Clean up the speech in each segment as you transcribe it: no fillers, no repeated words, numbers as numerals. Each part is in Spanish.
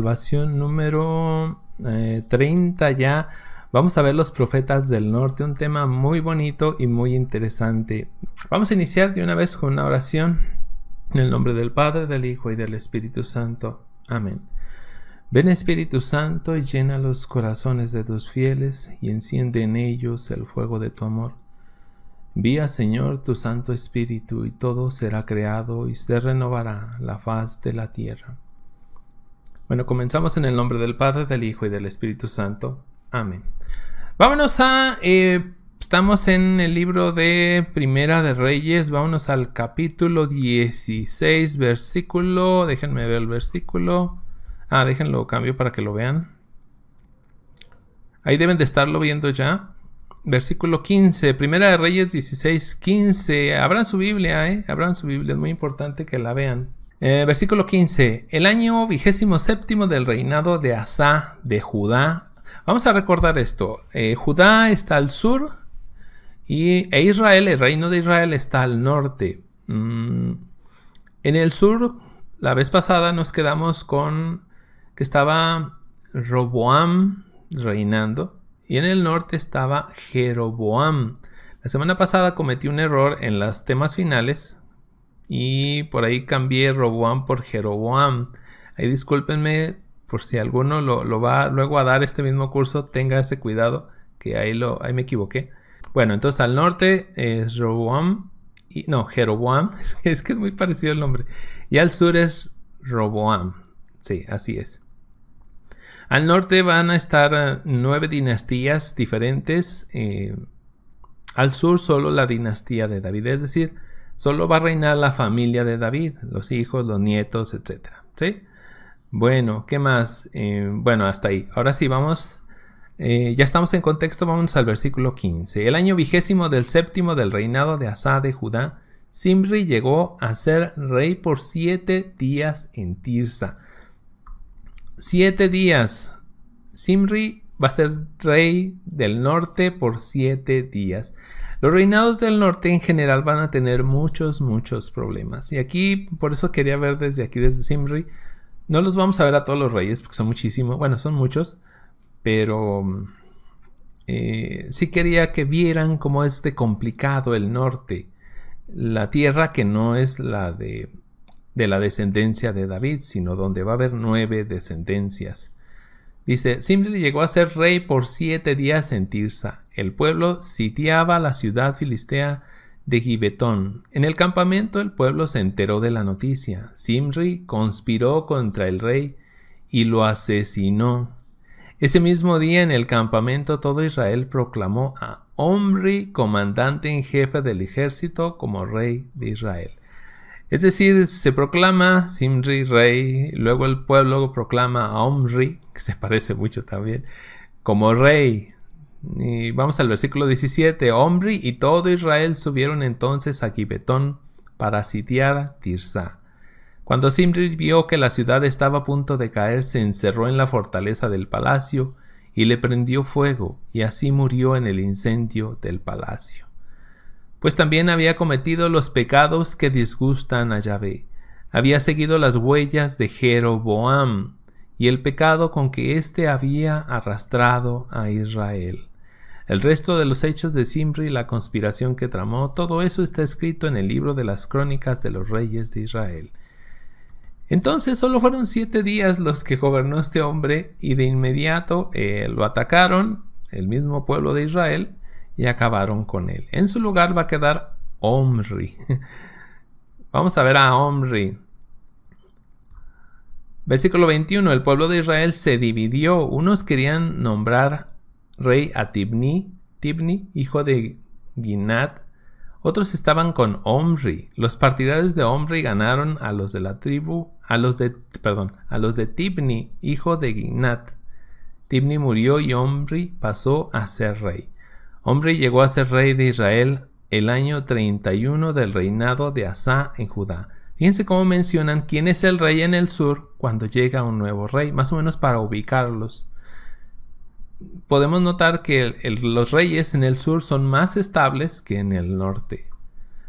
Salvación número 30 ya. Vamos a ver los profetas del norte, un tema muy bonito y muy interesante. Vamos a iniciar de una vez con una oración. En el nombre del Padre, del Hijo y del Espíritu Santo. Amén. Ven Espíritu Santo y llena los corazones de tus fieles y enciende en ellos el fuego de tu amor. Envía, Señor, tu Santo Espíritu y todo será creado y se renovará la faz de la tierra. Bueno, comenzamos en el nombre del Padre, del Hijo y del Espíritu Santo. Amén. Vámonos estamos en el libro de Primera de Reyes. Vámonos al capítulo 16, versículo. Déjenme ver el versículo. Déjenlo cambio para que lo vean. Ahí deben de estarlo viendo ya. Versículo 15. Primera de Reyes 16, 15. Abran su Biblia, Abran su Biblia. Es muy importante que la vean. Versículo 15. El año 27 del reinado de Asa de Judá. Vamos a recordar esto. Judá está al sur e Israel, el reino de Israel, está al norte. En el sur, la vez pasada nos quedamos con que estaba Roboam reinando y en el norte estaba Jeroboam. La semana pasada cometí un error en los temas finales y por ahí cambié Roboam por Jeroboam. Ahí discúlpenme por si alguno lo va luego a dar este mismo curso, tenga ese cuidado, que ahí me equivoqué. Bueno, entonces al norte es Jeroboam, es que es muy parecido el nombre. Y al sur es Roboam. Sí, así es. Al norte van a estar 9 dinastías diferentes. Al sur solo la dinastía de David, es decir, solo va a reinar la familia de David, los hijos, los nietos, etc. ¿Sí? Bueno, ¿qué más? Bueno, hasta ahí. Ahora sí, vamos. Ya estamos en contexto, vamos al versículo 15. El año 27 del reinado de Asa de Judá, Zimri llegó a ser rey por 7 días en Tirsa. 7 días. Zimri va a ser rey del norte por 7 días. Los reinados del norte en general van a tener muchos problemas. Y aquí, por eso quería ver desde Zimri. No los vamos a ver a todos los reyes, porque son muchísimos. Bueno, son muchos. Pero sí quería que vieran cómo es de complicado el norte. La tierra que no es la de la descendencia de David, sino donde va a haber 9 descendencias. Dice, Zimri llegó a ser rey por 7 días en Tirsa. El pueblo sitiaba la ciudad filistea de Gibetón. En el campamento el pueblo se enteró de la noticia. Zimri conspiró contra el rey y lo asesinó. Ese mismo día en el campamento todo Israel proclamó a Omri, comandante en jefe del ejército, como rey de Israel. Es decir, se proclama Zimri rey, luego el pueblo proclama a Omri, que se parece mucho también, como rey. Y vamos al versículo 17. Omri y todo Israel subieron entonces a Gibetón para sitiar Tirsa. Cuando Zimri vio que la ciudad estaba a punto de caer, se encerró en la fortaleza del palacio y le prendió fuego, y así murió en el incendio del palacio. Pues también había cometido los pecados que disgustan a Yahvé. Había seguido las huellas de Jeroboam y el pecado con que éste había arrastrado a Israel. El resto de los hechos de Zimri, la conspiración que tramó, todo eso está escrito en el libro de las crónicas de los reyes de Israel. Entonces solo fueron 7 días los que gobernó este hombre y de inmediato lo atacaron, el mismo pueblo de Israel, y acabaron con él. En su lugar va a quedar Omri. Vamos a ver a Omri. Versículo 21. El pueblo de Israel se dividió. Unos querían nombrar rey a Tibni, hijo de Ginat. Otros estaban con Omri. Los partidarios de Omri ganaron a los de la tribu, a los de Tibni, hijo de Ginat. Tibni murió y Omri pasó a ser rey. Omri llegó a ser rey de Israel el año 31 del reinado de Asa en Judá. Fíjense cómo mencionan quién es el rey en el sur cuando llega un nuevo rey, más o menos para ubicarlos. Podemos notar que los reyes en el sur son más estables que en el norte.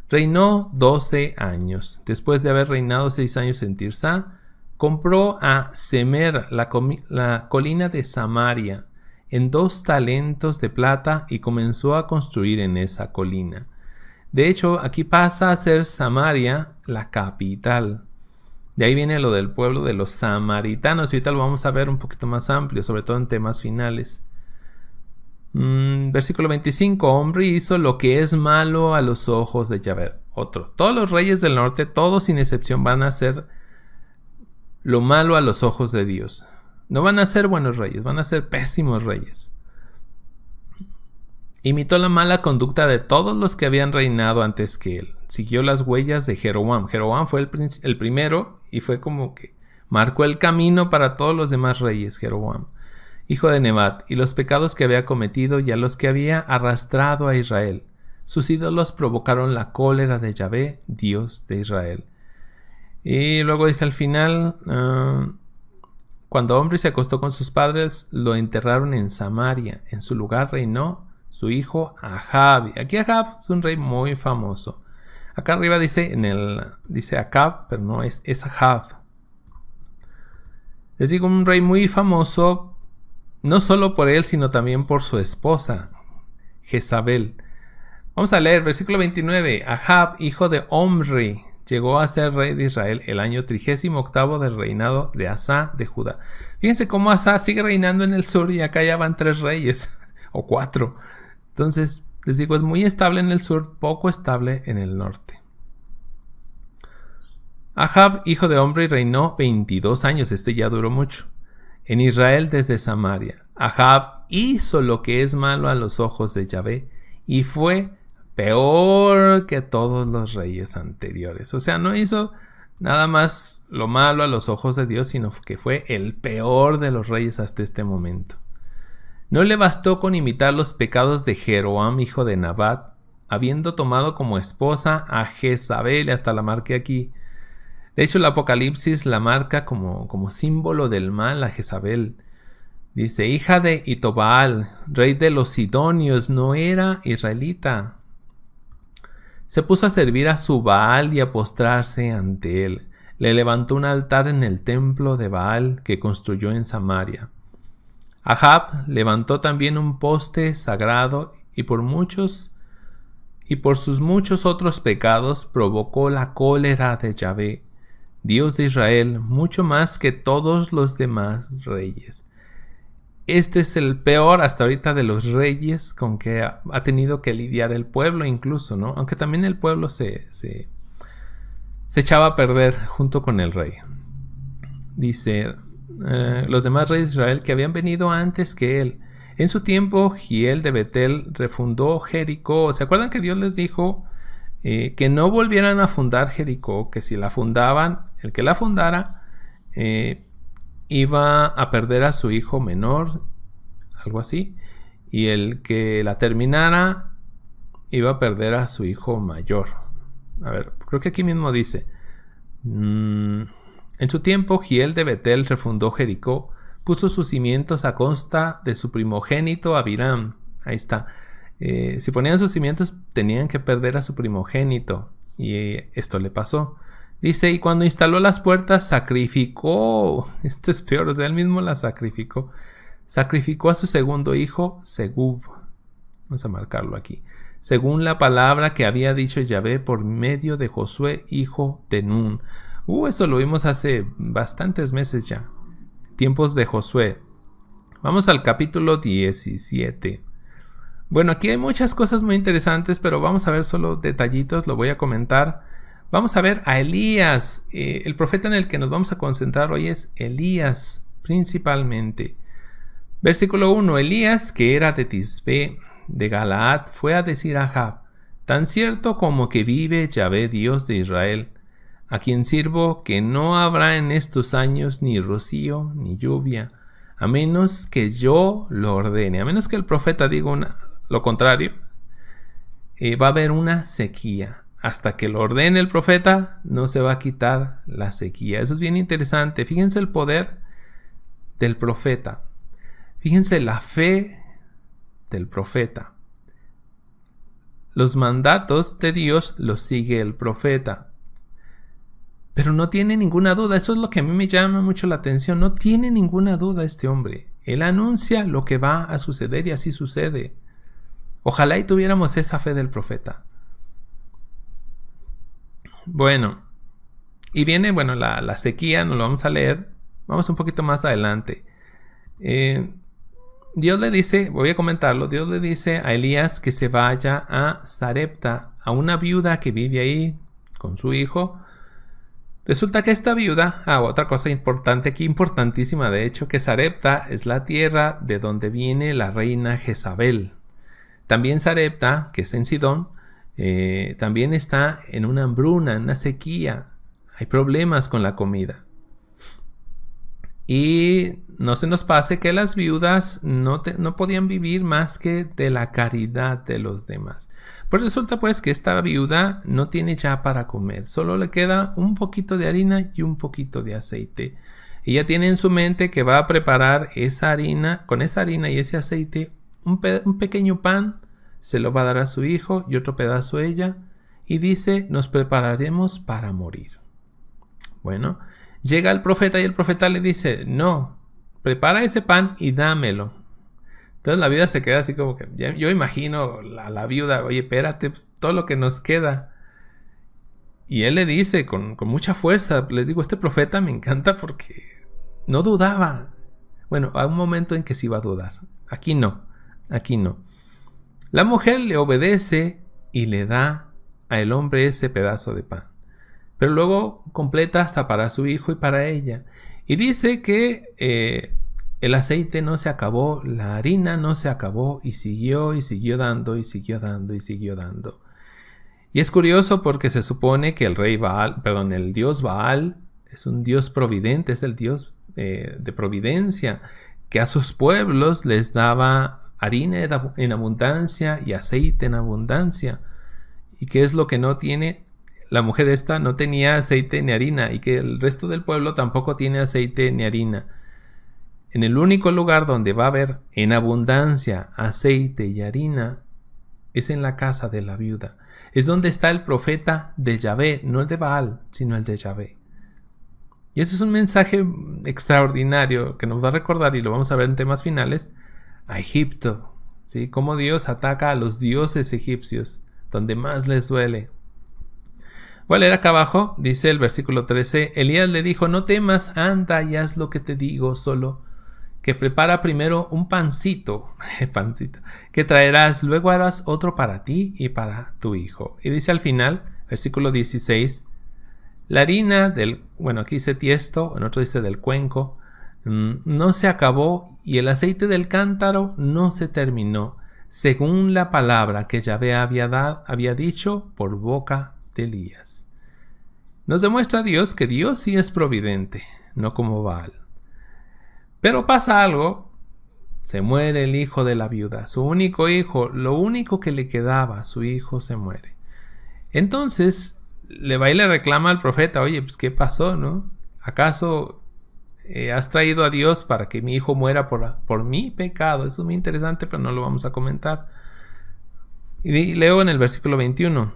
Reinó 12 años. Después de haber reinado 6 años en Tirsa, compró a Semer, la colina de Samaria, en 2 talentos de plata y comenzó a construir en esa colina. De hecho, aquí pasa a ser Samaria la capital. De ahí viene lo del pueblo de los samaritanos. Y ahorita lo vamos a ver un poquito más amplio, sobre todo en temas finales. Versículo 25. Omri hizo lo que es malo a los ojos de Yahvé. Otro. Todos los reyes del norte, todos sin excepción, van a hacer lo malo a los ojos de Dios. No van a ser buenos reyes, van a ser pésimos reyes. Imitó la mala conducta de todos los que habían reinado antes que él. Siguió las huellas de Jeroboam. Jeroboam fue el primero y fue como que marcó el camino para todos los demás reyes. Jeroboam, hijo de Nebat, y los pecados que había cometido y a los que había arrastrado a Israel. Sus ídolos provocaron la cólera de Yahvé, Dios de Israel. Y luego dice al final, cuando Omri se acostó con sus padres, lo enterraron en Samaria. En su lugar reinó su hijo Ahab. Aquí Ahab es un rey muy famoso. Acá arriba dice Acab, pero no es Ahab. Les digo, un rey muy famoso, no solo por él, sino también por su esposa, Jezabel. Vamos a leer versículo 29. Ahab, hijo de Omri, llegó a ser rey de Israel el año 38 del reinado de Asa de Judá. Fíjense cómo Asa sigue reinando en el sur y acá ya van 3 reyes o 4. Entonces, les digo, es muy estable en el sur, poco estable en el norte. Ahab, hijo de Omri, reinó 22 años, este ya duró mucho, en Israel desde Samaria. Ahab hizo lo que es malo a los ojos de Yahvé y fue peor que todos los reyes anteriores. O sea, no hizo nada más lo malo a los ojos de Dios, sino que fue el peor de los reyes hasta este momento. No le bastó con imitar los pecados de Jeroboam, hijo de Nabat, habiendo tomado como esposa a Jezabel, hasta la marqué aquí. De hecho, el Apocalipsis la marca como símbolo del mal a Jezabel. Dice, hija de Itobaal, rey de los sidonios, no era israelita. Se puso a servir a su Baal y a postrarse ante él. Le levantó un altar en el templo de Baal que construyó en Samaria. Ahab levantó también un poste sagrado y por sus muchos otros pecados provocó la cólera de Yahvé, Dios de Israel, mucho más que todos los demás reyes. Este es el peor hasta ahorita de los reyes con que ha tenido que lidiar el pueblo incluso, ¿no? Aunque también el pueblo se echaba a perder junto con el rey. Dice, los demás reyes de Israel que habían venido antes que él. En su tiempo, Giel de Betel refundó Jericó. ¿Se acuerdan que Dios les dijo que no volvieran a fundar Jericó? Que si la fundaban, el que la fundara iba a perder a su hijo menor, algo así, y el que la terminara iba a perder a su hijo mayor. A ver, creo que aquí mismo dice, en su tiempo Giel de Betel refundó Jericó, puso sus cimientos a costa de su primogénito Abiram. Ahí está. Si ponían sus cimientos tenían que perder a su primogénito, y esto le pasó. Dice, y cuando instaló las puertas, sacrificó. Esto es peor, o sea, él mismo las sacrificó. Sacrificó a su segundo hijo, Segub. Vamos a marcarlo aquí. Según la palabra que había dicho Yahvé por medio de Josué, hijo de Nun. Esto lo vimos hace bastantes meses ya. Tiempos de Josué. Vamos al capítulo 17. Bueno, aquí hay muchas cosas muy interesantes, pero vamos a ver solo detallitos, lo voy a comentar. Vamos a ver a Elías. El profeta en el que nos vamos a concentrar hoy es Elías, principalmente. Versículo 1. Elías, que era de Tisbe, de Galaad, fue a decir a Ahab, tan cierto como que vive Yahvé, Dios de Israel, a quien sirvo, que no habrá en estos años ni rocío ni lluvia, a menos que yo lo ordene. A menos que el profeta diga lo contrario, va a haber una sequía. Hasta que lo ordene el profeta, no se va a quitar la sequía. Eso es bien interesante. Fíjense el poder del profeta. Fíjense la fe del profeta. Los mandatos de Dios los sigue el profeta. Pero no tiene ninguna duda, eso es lo que a mí me llama mucho la atención, no tiene ninguna duda este hombre. Él anuncia lo que va a suceder y así sucede. Ojalá y tuviéramos esa fe del profeta. Bueno, y viene, la sequía, nos lo vamos a leer, vamos un poquito más adelante. Dios le dice, voy a comentarlo, Dios le dice a Elías que se vaya a Sarepta, a una viuda que vive ahí con su hijo. Resulta que esta viuda, otra cosa importante aquí, importantísima de hecho, que Sarepta es la tierra de donde viene la reina Jezabel. También Sarepta, que es en Sidón, también está en una hambruna, en una sequía. Hay problemas con la comida. Y no se nos pase que las viudas no podían vivir más que de la caridad de los demás. Pues resulta pues que esta viuda no tiene ya para comer. Solo le queda un poquito de harina y un poquito de aceite. Ella tiene en su mente que va a preparar esa harina, con esa harina y ese aceite, un pequeño pan. Se lo va a dar a su hijo y otro pedazo a ella. Y dice, nos prepararemos para morir. Bueno, llega el profeta y el profeta le dice, no, prepara ese pan y dámelo. Entonces la viuda se queda así como que, yo imagino la viuda, oye, espérate, pues, todo lo que nos queda. Y él le dice con mucha fuerza, les digo, este profeta me encanta porque no dudaba. Bueno, hay un momento en que sí va a dudar. Aquí no. La mujer le obedece y le da al hombre ese pedazo de pan. Pero luego completa hasta para su hijo y para ella. Y dice que el aceite no se acabó, la harina no se acabó y siguió dando. Y es curioso porque se supone que el dios Baal es un dios providente, es el dios de providencia, que a sus pueblos les daba harina en abundancia y aceite en abundancia. ¿Y qué es lo que no tiene? La mujer esta no tenía aceite ni harina y que el resto del pueblo tampoco tiene aceite ni harina. En el único lugar donde va a haber en abundancia aceite y harina es en la casa de la viuda. Es donde está el profeta de Yahvé, no el de Baal, sino el de Yahvé. Y ese es un mensaje extraordinario que nos va a recordar, y lo vamos a ver en temas finales, a Egipto, ¿sí? Cómo Dios ataca a los dioses egipcios, donde más les duele. Voy a leer acá abajo, dice el versículo 13, Elías le dijo, no temas, anda y haz lo que te digo, solo que prepara primero un pancito, que traerás, luego harás otro para ti y para tu hijo. Y dice al final, versículo 16, la harina aquí dice tiesto, en otro dice del cuenco, no se acabó y el aceite del cántaro no se terminó, según la palabra que Yahvé había dicho por boca de Elías. Nos demuestra Dios que Dios sí es providente, no como Baal. Pero pasa algo, se muere el hijo de la viuda, su único hijo, lo único que le quedaba, su hijo se muere. Entonces le va y le reclama al profeta, oye, pues ¿qué pasó, no? ¿Acaso has traído a Dios para que mi hijo muera por mi pecado? Eso es muy interesante, pero no lo vamos a comentar. Y leo en el versículo 21.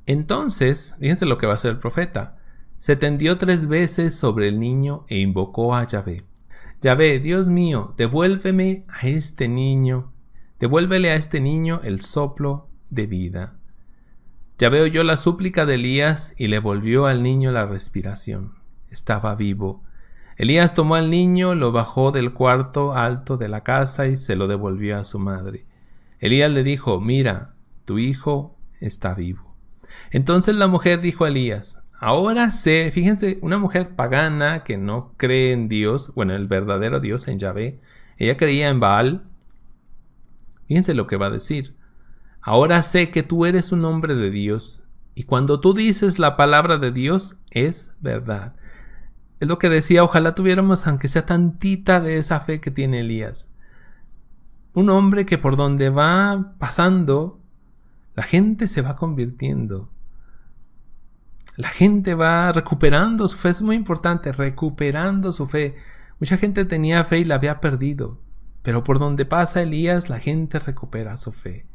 Entonces, fíjense lo que va a hacer el profeta. Se tendió 3 veces sobre el niño e invocó a Yahvé. Yahvé, Dios mío, devuélvele a este niño el soplo de vida. Yahvé oyó la súplica de Elías y le volvió al niño la respiración. Estaba vivo. Elías tomó al niño, lo bajó del cuarto alto de la casa y se lo devolvió a su madre. Elías le dijo, mira, tu hijo está vivo. Entonces la mujer dijo a Elías, ahora sé, fíjense, una mujer pagana que no cree en Dios, el verdadero Dios, en Yahvé, ella creía en Baal. Fíjense lo que va a decir. Ahora sé que tú eres un hombre de Dios, y cuando tú dices la palabra de Dios, es verdad. Es lo que decía, ojalá tuviéramos, aunque sea tantita de esa fe que tiene Elías. Un hombre que por donde va pasando, la gente se va convirtiendo. La gente va recuperando su fe. Es muy importante, recuperando su fe. Mucha gente tenía fe y la había perdido. Pero por donde pasa Elías, la gente recupera su fe.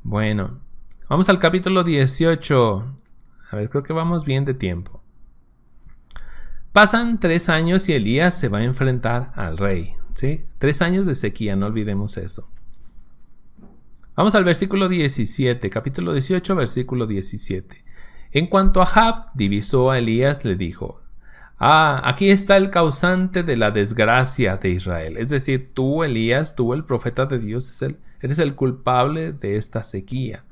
Bueno, vamos al capítulo 18. A ver, creo que vamos bien de tiempo. Pasan 3 años y Elías se va a enfrentar al rey, ¿sí? 3 años de sequía, no olvidemos eso. Vamos al versículo 17, capítulo 18, versículo 17. En cuanto Ahab divisó a Elías, le dijo: aquí está el causante de la desgracia de Israel. Es decir, tú, Elías, tú, el profeta de Dios, eres el culpable de esta sequía.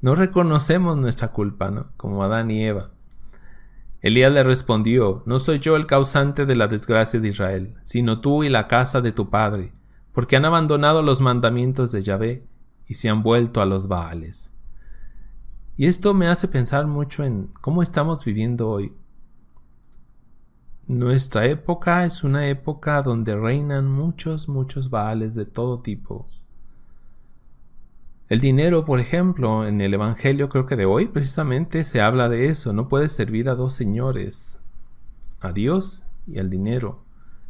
No reconocemos nuestra culpa, ¿no? Como Adán y Eva. Elías le respondió: no soy yo el causante de la desgracia de Israel, sino tú y la casa de tu padre, porque han abandonado los mandamientos de Yahvé y se han vuelto a los Baales. Y esto me hace pensar mucho en cómo estamos viviendo hoy. Nuestra época es una época donde reinan muchos Baales de todo tipo. El dinero, por ejemplo, en el Evangelio creo que de hoy precisamente se habla de eso. No puedes servir a dos señores, a Dios y al dinero.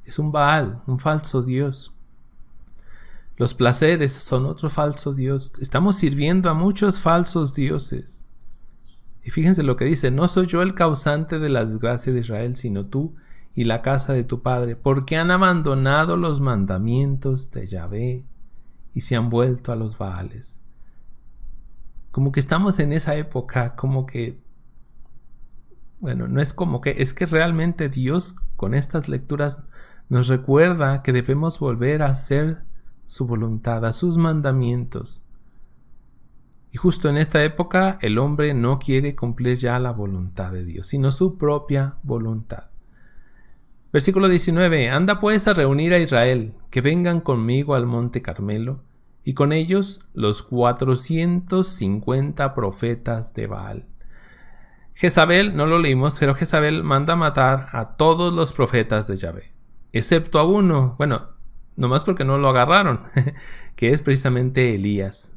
Es un Baal, un falso Dios. Los placeres son otro falso Dios. Estamos sirviendo a muchos falsos dioses. Y fíjense lo que dice: no soy yo el causante de la desgracia de Israel, sino tú y la casa de tu padre, porque han abandonado los mandamientos de Yahvé y se han vuelto a los Baales. Como que estamos en esa época, como que, bueno, no es como que, es que realmente Dios con estas lecturas nos recuerda que debemos volver a hacer su voluntad, a sus mandamientos. Y justo en esta época el hombre no quiere cumplir ya la voluntad de Dios, sino su propia voluntad. Versículo 19. Anda pues a reunir a Israel, que vengan conmigo al monte Carmelo, y con ellos los 450 profetas de Baal. Jezabel, no lo leímos, pero Jezabel manda matar a todos los profetas de Yahvé, excepto a uno, bueno, nomás porque no lo agarraron, que es precisamente Elías.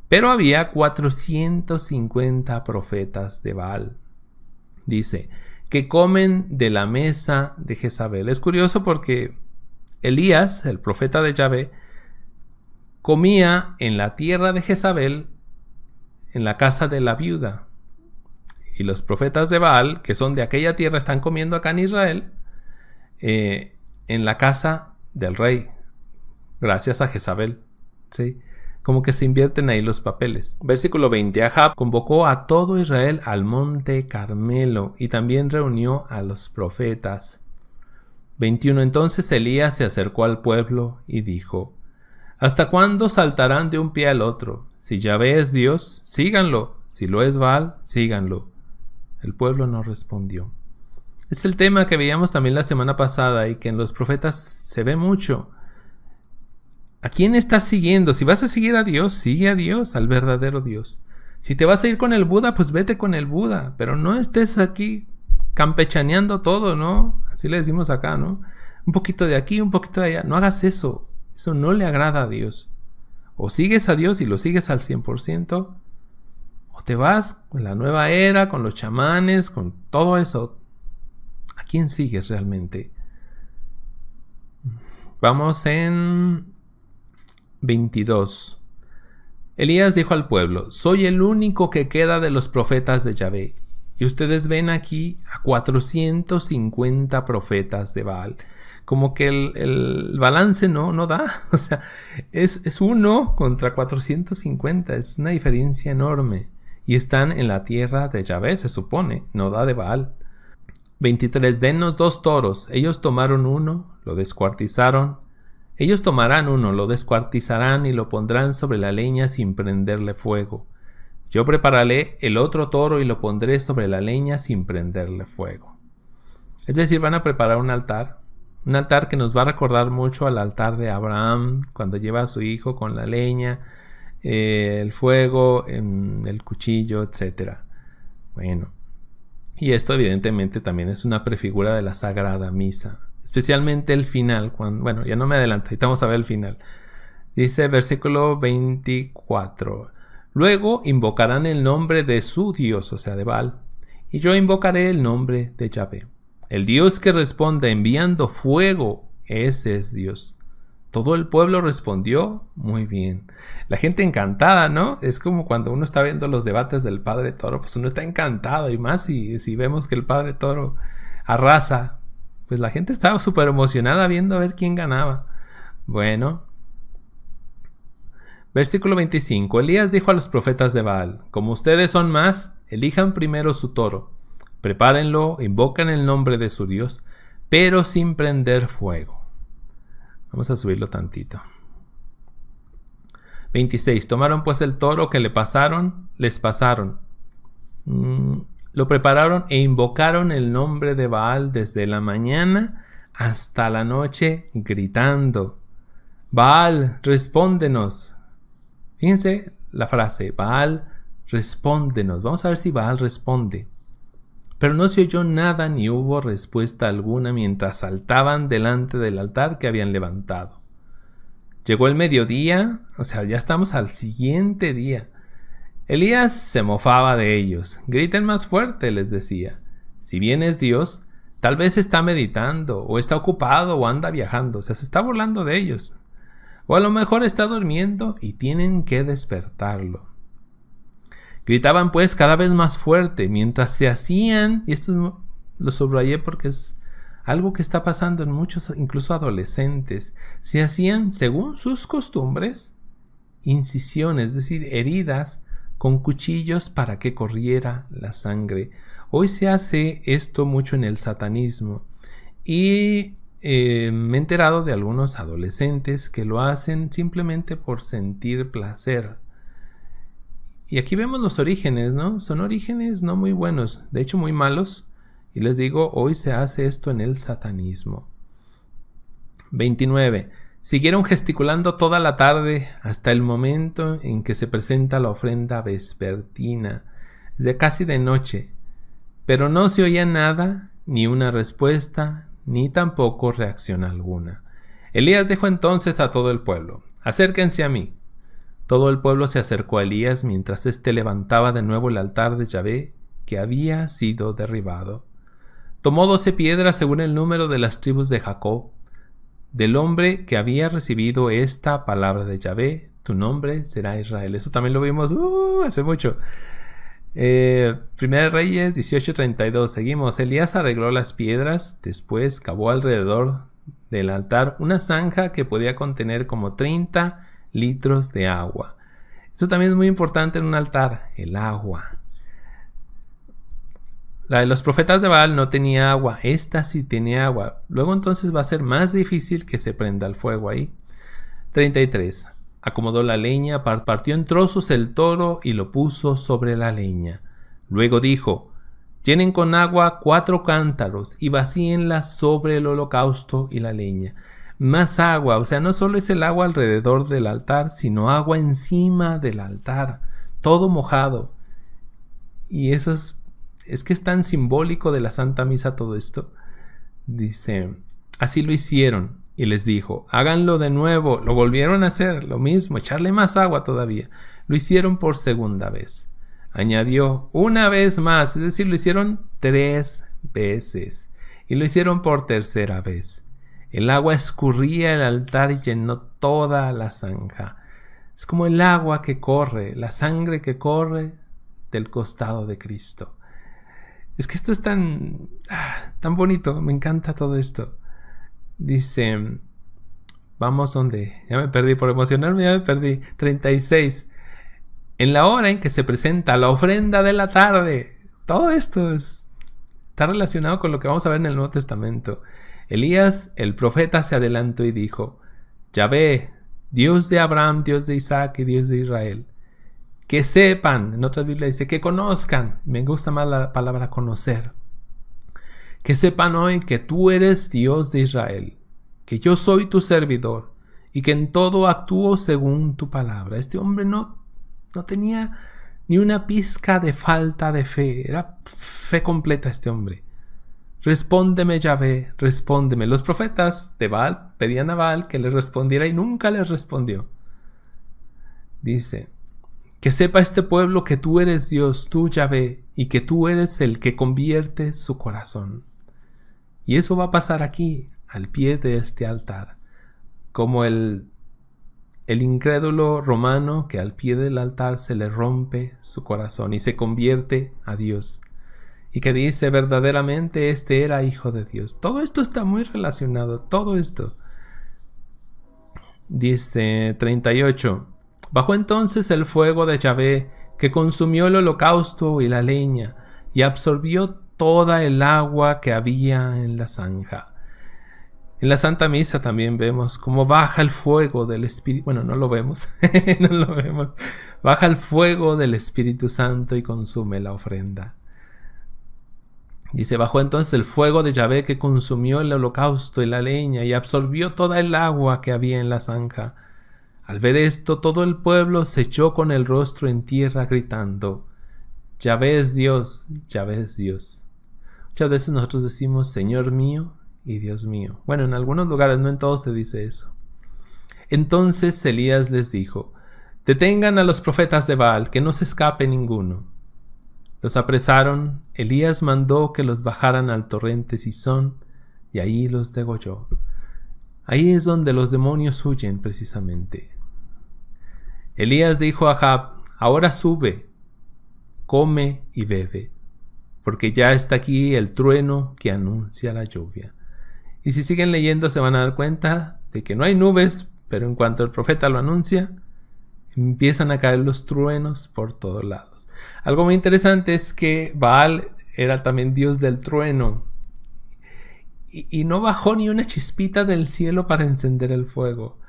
Pero había 450 profetas de Baal, dice, que comen de la mesa de Jezabel. Es curioso porque Elías, el profeta de Yahvé, comía en la tierra de Jezabel, en la casa de la viuda. Y los profetas de Baal, que son de aquella tierra, están comiendo acá en Israel, en la casa del rey, gracias a Jezabel. ¿Sí? Como que se invierten ahí los papeles. Versículo 20. Ahab convocó a todo Israel al monte Carmelo y también reunió a los profetas. 21. Entonces Elías se acercó al pueblo y dijo: ¿hasta cuándo saltarán de un pie al otro? Si Yahvé es Dios, síganlo. Si lo es Baal, síganlo. El pueblo no respondió. Es el tema que veíamos también la semana pasada y que en los profetas se ve mucho. ¿A quién estás siguiendo? Si vas a seguir a Dios, sigue a Dios, al verdadero Dios. Si te vas a ir con el Buda, pues vete con el Buda. Pero no estés aquí campechaneando todo, ¿no? Así le decimos acá, ¿no? Un poquito de aquí, un poquito de allá. No hagas eso. Eso no le agrada a Dios. O sigues a Dios y lo sigues al 100%, o te vas con la nueva era, con los chamanes, con todo eso. ¿A quién sigues realmente? Vamos en 22. Elías dijo al pueblo: soy el único que queda de los profetas de Yahvé, y ustedes ven aquí a 450 profetas de Baal. Como que el balance no da. O sea, es 1 contra 450. Es una diferencia enorme. Y están en la tierra de Yahvé, se supone. No da de Baal. 23. Dennos 2 toros. Ellos tomaron uno, lo descuartizaron. Ellos tomarán uno, lo descuartizarán y lo pondrán sobre la leña sin prenderle fuego. Yo prepararé el otro toro y lo pondré sobre la leña sin prenderle fuego. Es decir, van a preparar un altar que nos va a recordar mucho al altar de Abraham, cuando lleva a su hijo con la leña, el fuego, el cuchillo, etc. Bueno, y esto evidentemente también es una prefigura de la Sagrada Misa, especialmente el final, bueno, ya no me adelanto, ahorita vamos a ver el final. Dice versículo 24: luego invocarán el nombre de su Dios, o sea de Baal, y yo invocaré el nombre de Yahvé. El Dios que responda enviando fuego, ese es Dios. Todo el pueblo respondió muy bien. La gente encantada, ¿no? Es como cuando uno está viendo los debates del Padre Toro, pues uno está encantado, y más si vemos que el Padre Toro arrasa. Pues la gente estaba súper emocionada viendo a ver quién ganaba. Bueno, versículo 25. Elías dijo a los profetas de Baal: como ustedes son más, elijan primero su toro, prepárenlo, invoquen el nombre de su Dios, pero sin prender fuego. Vamos a subirlo tantito. 26. Tomaron pues el toro que les pasaron. Lo prepararon e invocaron el nombre de Baal desde la mañana hasta la noche, gritando: Baal, respóndenos. Fíjense la frase: Baal, respóndenos. Vamos a ver si Baal responde. Pero no se oyó nada ni hubo respuesta alguna mientras saltaban delante del altar que habían levantado. Llegó el mediodía, o sea, ya estamos al siguiente día. Elías se mofaba de ellos. Griten más fuerte, les decía. Si bien es Dios, tal vez está meditando, o está ocupado, o anda viajando. O sea, se está burlando de ellos. O a lo mejor está durmiendo y tienen que despertarlo. Gritaban pues cada vez más fuerte mientras se hacían, y esto lo subrayé porque es algo que está pasando en muchos, incluso adolescentes, se hacían, según sus costumbres, incisiones, es decir, heridas con cuchillos para que corriera la sangre. Hoy se hace esto mucho en el satanismo y me he enterado de algunos adolescentes que lo hacen simplemente por sentir placer. Y aquí vemos los orígenes, ¿no? Son orígenes no muy buenos, de hecho muy malos. Y les digo, hoy se hace esto en el satanismo. 29. Siguieron gesticulando toda la tarde hasta el momento en que se presenta la ofrenda vespertina, ya casi de noche. Pero no se oía nada, ni una respuesta, ni tampoco reacción alguna. Elías dijo entonces a todo el pueblo: acérquense a mí. Todo el pueblo se acercó a Elías mientras éste levantaba de nuevo el altar de Yahvé que había sido derribado. Tomó 12 piedras según el número de las tribus de Jacob, del hombre que había recibido esta palabra de Yahvé: tu nombre será Israel. Eso también lo vimos hace mucho. Primera Reyes 18:32. Seguimos. Elías arregló las piedras, después cavó alrededor del altar una zanja que podía contener como 30 litros de agua. Eso también es muy importante en un altar, el agua. La de los profetas de Baal no tenía agua, esta sí tenía agua. Luego entonces va a ser más difícil que se prenda el fuego ahí. 33. Acomodó la leña, partió en trozos el toro y lo puso sobre la leña. Luego dijo: llenen con agua 4 cántaros y vacíenla sobre el holocausto y la leña. Más agua, o sea, no solo es el agua alrededor del altar, sino agua encima del altar, todo mojado. Y eso es que es tan simbólico de la Santa Misa todo esto. Dice: así lo hicieron, y les dijo: háganlo de nuevo. Lo volvieron a hacer, lo mismo, echarle más agua todavía. Lo hicieron por segunda vez. Añadió: una vez más, es decir, lo hicieron 3 veces. Y lo hicieron por tercera vez. El agua escurría el altar y llenó toda la zanja. Es como el agua que corre, la sangre que corre del costado de Cristo. Es que esto es tan bonito, me encanta todo esto. Dice, vamos donde, ya me perdí, por emocionarme ya me perdí. 36. En la hora en que se presenta la ofrenda de la tarde. Todo esto está relacionado con lo que vamos a ver en el Nuevo Testamento. Elías, el profeta, se adelantó y dijo: Yahvé, Dios de Abraham, Dios de Isaac y Dios de Israel, que sepan, en otras Biblias dice que conozcan, me gusta más la palabra conocer, que sepan hoy que tú eres Dios de Israel, que yo soy tu servidor y que en todo actúo según tu palabra. Este hombre no tenía ni una pizca de falta de fe, era fe completa este hombre. Respóndeme, Yahvé, respóndeme. Los profetas de Baal pedían a Baal que les respondiera y nunca les respondió. Dice: que sepa este pueblo que tú eres Dios, tú Yahvé, y que tú eres el que convierte su corazón. Y eso va a pasar aquí, al pie de este altar. como el incrédulo romano que al pie del altar se le rompe su corazón y se convierte a Dios. Y que dice verdaderamente este era hijo de Dios. Todo esto está muy relacionado, todo esto. Dice 38. Bajó entonces el fuego de Yahvé que consumió el holocausto y la leña y absorbió toda el agua que había en la zanja. En la Santa Misa también vemos cómo baja el fuego del Espíritu. Bueno, no lo vemos, no lo vemos. Baja el fuego del Espíritu Santo y consume la ofrenda. Dice, bajó entonces el fuego de Yahvé que consumió el holocausto y la leña y absorbió toda el agua que había en la zanja. Al ver esto, todo el pueblo se echó con el rostro en tierra gritando, Yahvé es Dios, Yahvé es Dios. Muchas veces nosotros decimos, Señor mío y Dios mío. Bueno, en algunos lugares, no en todos se dice eso. Entonces Elías les dijo, detengan a los profetas de Baal, que no se escape ninguno. Los apresaron, Elías mandó que los bajaran al torrente Cisón y ahí los degolló. Ahí es donde los demonios huyen precisamente. Elías dijo a Ahab, ahora sube, come y bebe, porque ya está aquí el trueno que anuncia la lluvia. Y si siguen leyendo se van a dar cuenta de que no hay nubes, pero en cuanto el profeta lo anuncia, empiezan a caer los truenos por todos lados. Algo muy interesante es que Baal era también dios del trueno y no bajó ni una chispita del cielo para encender el fuego.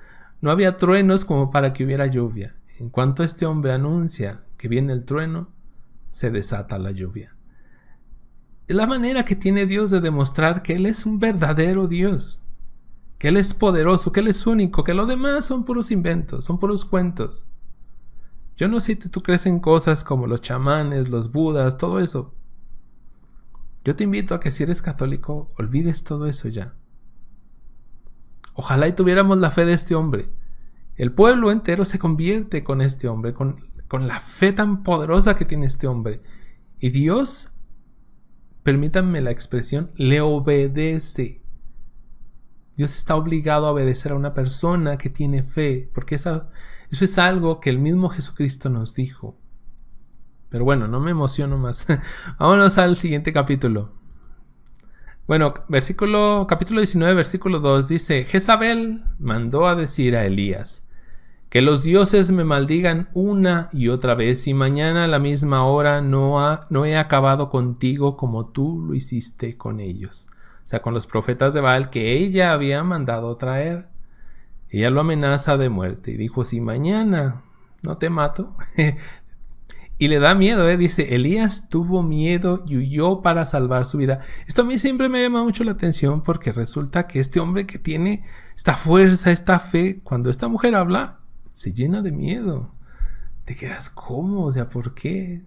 No había truenos como para que hubiera lluvia. En cuanto este hombre anuncia que viene el trueno, se desata la lluvia. Es la manera que tiene Dios de demostrar que Él es un verdadero Dios, que Él es poderoso, que Él es único, que lo demás son puros inventos, son puros cuentos. Yo no sé si tú crees en cosas como los chamanes, los budas, todo eso. Yo te invito a que si eres católico, olvides todo eso ya. Ojalá y tuviéramos la fe de este hombre. El pueblo entero se convierte con este hombre, con la fe tan poderosa que tiene este hombre. Y Dios, permítanme la expresión, le obedece. Dios está obligado a obedecer a una persona que tiene fe, porque eso es algo que el mismo Jesucristo nos dijo. Pero bueno, no me emociono más. Vámonos al siguiente capítulo. Bueno, capítulo 19, versículo 2 dice, Jezabel mandó a decir a Elías, que los dioses me maldigan una y otra vez y mañana a la misma hora no he acabado contigo como tú lo hiciste con ellos. O sea, con los profetas de Baal que ella había mandado traer. Ella lo amenaza de muerte y dijo, si mañana no te mato. Y le da miedo, dice, Elías tuvo miedo y huyó para salvar su vida. Esto a mí siempre me llama mucho la atención porque resulta que este hombre que tiene esta fuerza, esta fe, cuando esta mujer habla, se llena de miedo. Te quedas, ¿cómo? O sea, ¿por qué?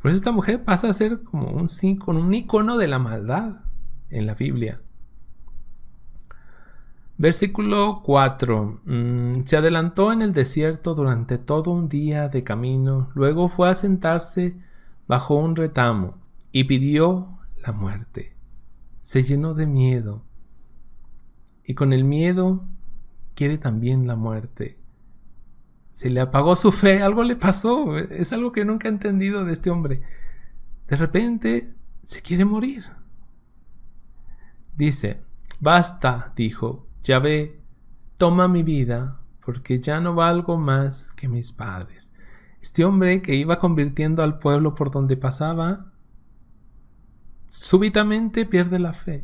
Por eso esta mujer pasa a ser como un icono de la maldad en la Biblia. Versículo 4. Se adelantó en el desierto durante todo un día de camino, luego fue a sentarse bajo un retamo y pidió la muerte. Se llenó de miedo y con el miedo quiere también la muerte. Se le apagó su fe, algo le pasó, es algo que nunca he entendido de este hombre. De repente se quiere morir. Dice, basta, dijo, Yahvé, toma mi vida, porque ya no valgo más que mis padres. Este hombre que iba convirtiendo al pueblo por donde pasaba, súbitamente pierde la fe,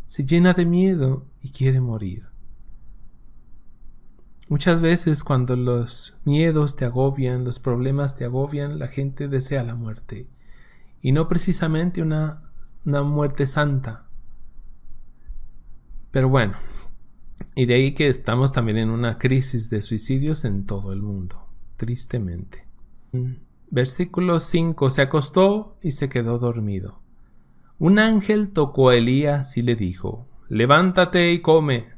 se llena de miedo y quiere morir. Muchas veces cuando los miedos te agobian, los problemas te agobian, la gente desea la muerte. Y no precisamente una muerte santa. Pero bueno, y de ahí que estamos también en una crisis de suicidios en todo el mundo, tristemente. Versículo 5. Se acostó y se quedó dormido. Un ángel tocó a Elías y le dijo, levántate y come.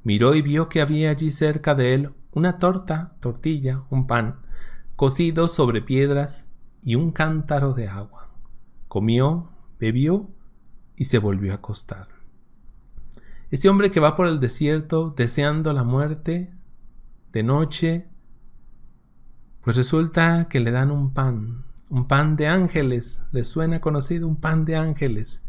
Miró y vio que había allí cerca de él una tortilla, un pan, cocido sobre piedras y un cántaro de agua. Comió, bebió y se volvió a acostar. Este hombre que va por el desierto deseando la muerte de noche, pues resulta que le dan un pan de ángeles. ¿Les suena conocido? Un pan de ángeles.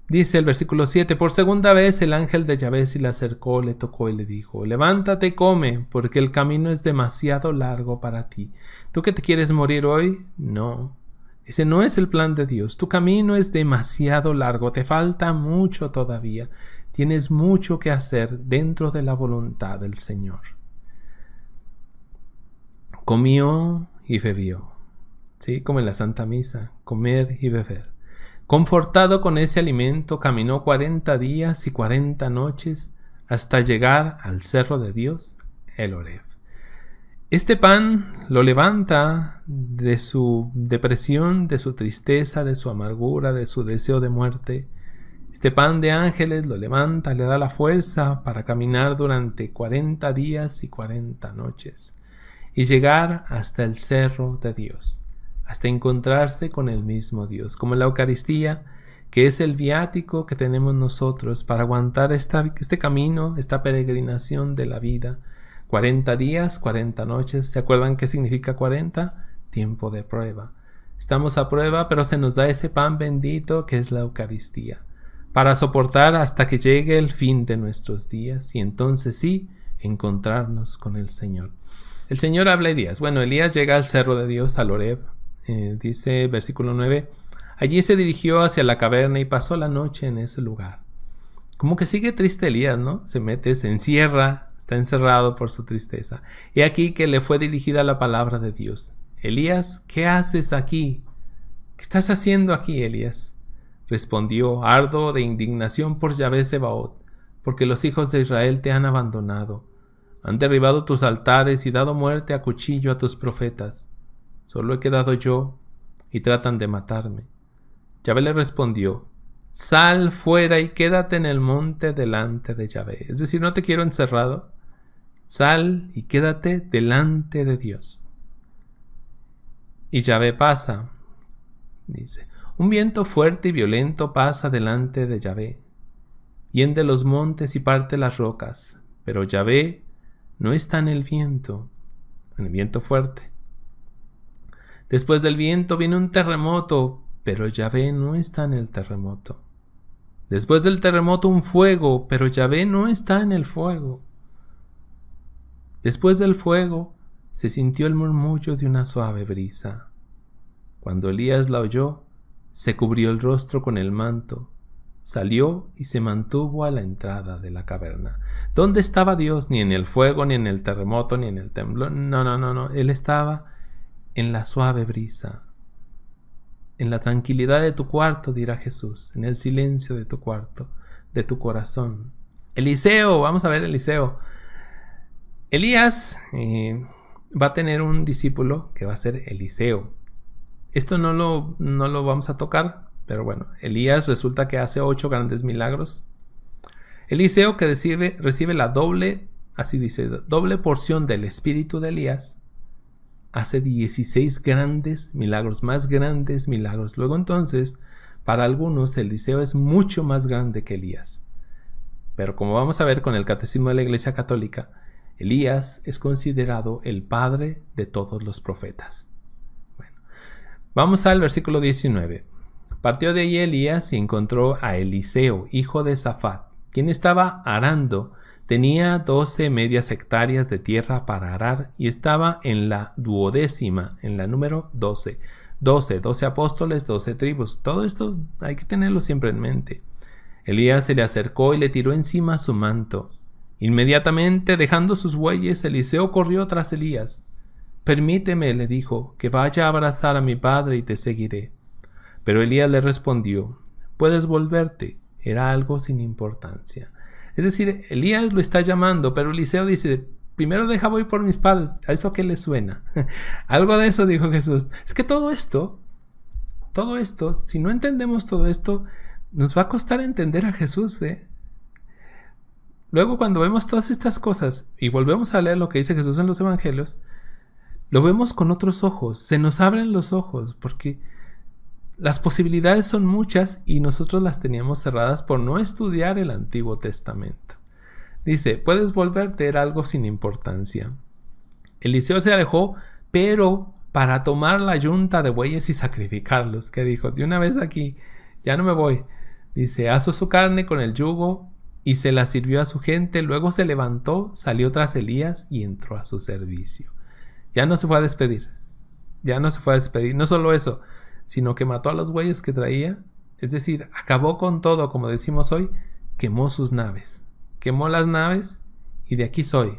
Dice el versículo 7, por segunda vez el ángel de Yahvé se le acercó, le tocó y le dijo, levántate y come, porque el camino es demasiado largo para ti. ¿Tú que te quieres morir hoy? No, ese no es el plan de Dios. Tu camino es demasiado largo, te falta mucho todavía. Tienes mucho que hacer dentro de la voluntad del Señor. Comió y bebió, ¿sí? Como en la Santa Misa, comer y beber. Confortado con ese alimento, caminó 40 días y 40 noches hasta llegar al cerro de Dios, el Horeb. Este pan lo levanta de su depresión, de su tristeza, de su amargura, de su deseo de muerte. Este pan de ángeles lo levanta, le da la fuerza para caminar durante 40 días y 40 noches y llegar hasta el cerro de Dios, hasta encontrarse con el mismo Dios, como la Eucaristía, que es el viático que tenemos nosotros para aguantar este camino, esta peregrinación de la vida. 40 días, 40 noches. ¿Se acuerdan qué significa 40? Tiempo de prueba. Estamos a prueba, pero se nos da ese pan bendito que es la Eucaristía, para soportar hasta que llegue el fin de nuestros días y entonces sí, encontrarnos con el Señor. El Señor habla a Elías. Bueno, Elías llega al cerro de Dios, al Horeb. Dice versículo 9, allí se dirigió hacia la caverna y pasó la noche en ese lugar. Como que sigue triste Elías, ¿no? Se mete, se encierra, está encerrado por su tristeza. Y aquí que le fue dirigida la palabra de Dios. Elías, ¿qué haces aquí? ¿Qué estás haciendo aquí, Elías? Respondió, ardo de indignación por Yahvé Sebaot, porque los hijos de Israel te han abandonado. Han derribado tus altares y dado muerte a cuchillo a tus profetas. Solo he quedado yo y tratan de matarme. Yahvé le respondió, sal fuera y quédate en el monte delante de Yahvé. Es decir, no te quiero encerrado. Sal y quédate delante de Dios. Y Yahvé pasa, dice, un viento fuerte y violento pasa delante de Yahvé, hiende los montes y parte las rocas, pero Yahvé no está en el viento fuerte. Después del viento viene un terremoto, pero Yahvé no está en el terremoto. Después del terremoto un fuego, pero Yahvé no está en el fuego. Después del fuego se sintió el murmullo de una suave brisa. Cuando Elías la oyó, se cubrió el rostro con el manto, salió y se mantuvo a la entrada de la caverna. ¿Dónde estaba Dios? Ni en el fuego, ni en el terremoto, ni en el temblor. No. Él estaba en la suave brisa, en la tranquilidad de tu cuarto, dirá Jesús, en el silencio de tu cuarto, de tu corazón. Eliseo, vamos a ver Eliseo. Elías va a tener un discípulo que va a ser Eliseo. Esto no lo vamos a tocar, pero bueno, Elías resulta que hace 8 grandes milagros. Eliseo, que recibe la doble, así dice, doble porción del espíritu de Elías, hace 16 grandes milagros, más grandes milagros. Luego entonces, para algunos, Eliseo es mucho más grande que Elías. Pero como vamos a ver con el Catecismo de la Iglesia Católica, Elías es considerado el padre de todos los profetas. Bueno, vamos al versículo 19. Partió de allí Elías y encontró a Eliseo, hijo de Safat, quien estaba arando. Tenía 12 medias hectáreas de tierra para arar y estaba en la 12ª, en la número 12. 12 apóstoles, 12 tribus. Todo esto hay que tenerlo siempre en mente. Elías se le acercó y le tiró encima su manto. Inmediatamente, dejando sus bueyes, Eliseo corrió tras Elías. Permíteme, le dijo, que vaya a abrazar a mi padre y te seguiré. Pero Elías le respondió, puedes volverte. Era algo sin importancia. Es decir, Elías lo está llamando, pero Eliseo dice, primero voy por mis padres. ¿A eso qué le suena? Algo de eso dijo Jesús. Es que todo esto, si no entendemos todo esto, nos va a costar entender a Jesús, ¿eh? Luego cuando vemos todas estas cosas y volvemos a leer lo que dice Jesús en los evangelios, lo vemos con otros ojos, se nos abren los ojos, porque las posibilidades son muchas y nosotros las teníamos cerradas por no estudiar el Antiguo Testamento. Dice, puedes volverte, era algo sin importancia. Eliseo se alejó, pero para tomar la yunta de bueyes y sacrificarlos. Que dijo, de una vez aquí, ya no me voy. Dice, asó su carne con el yugo y se la sirvió a su gente. Luego se levantó, salió tras Elías y entró a su servicio. Ya no se fue a despedir. Ya no se fue a despedir. No solo eso, sino que mató a los bueyes que traía. Es decir, acabó con todo, como decimos hoy, quemó sus naves. Quemó las naves y de aquí soy.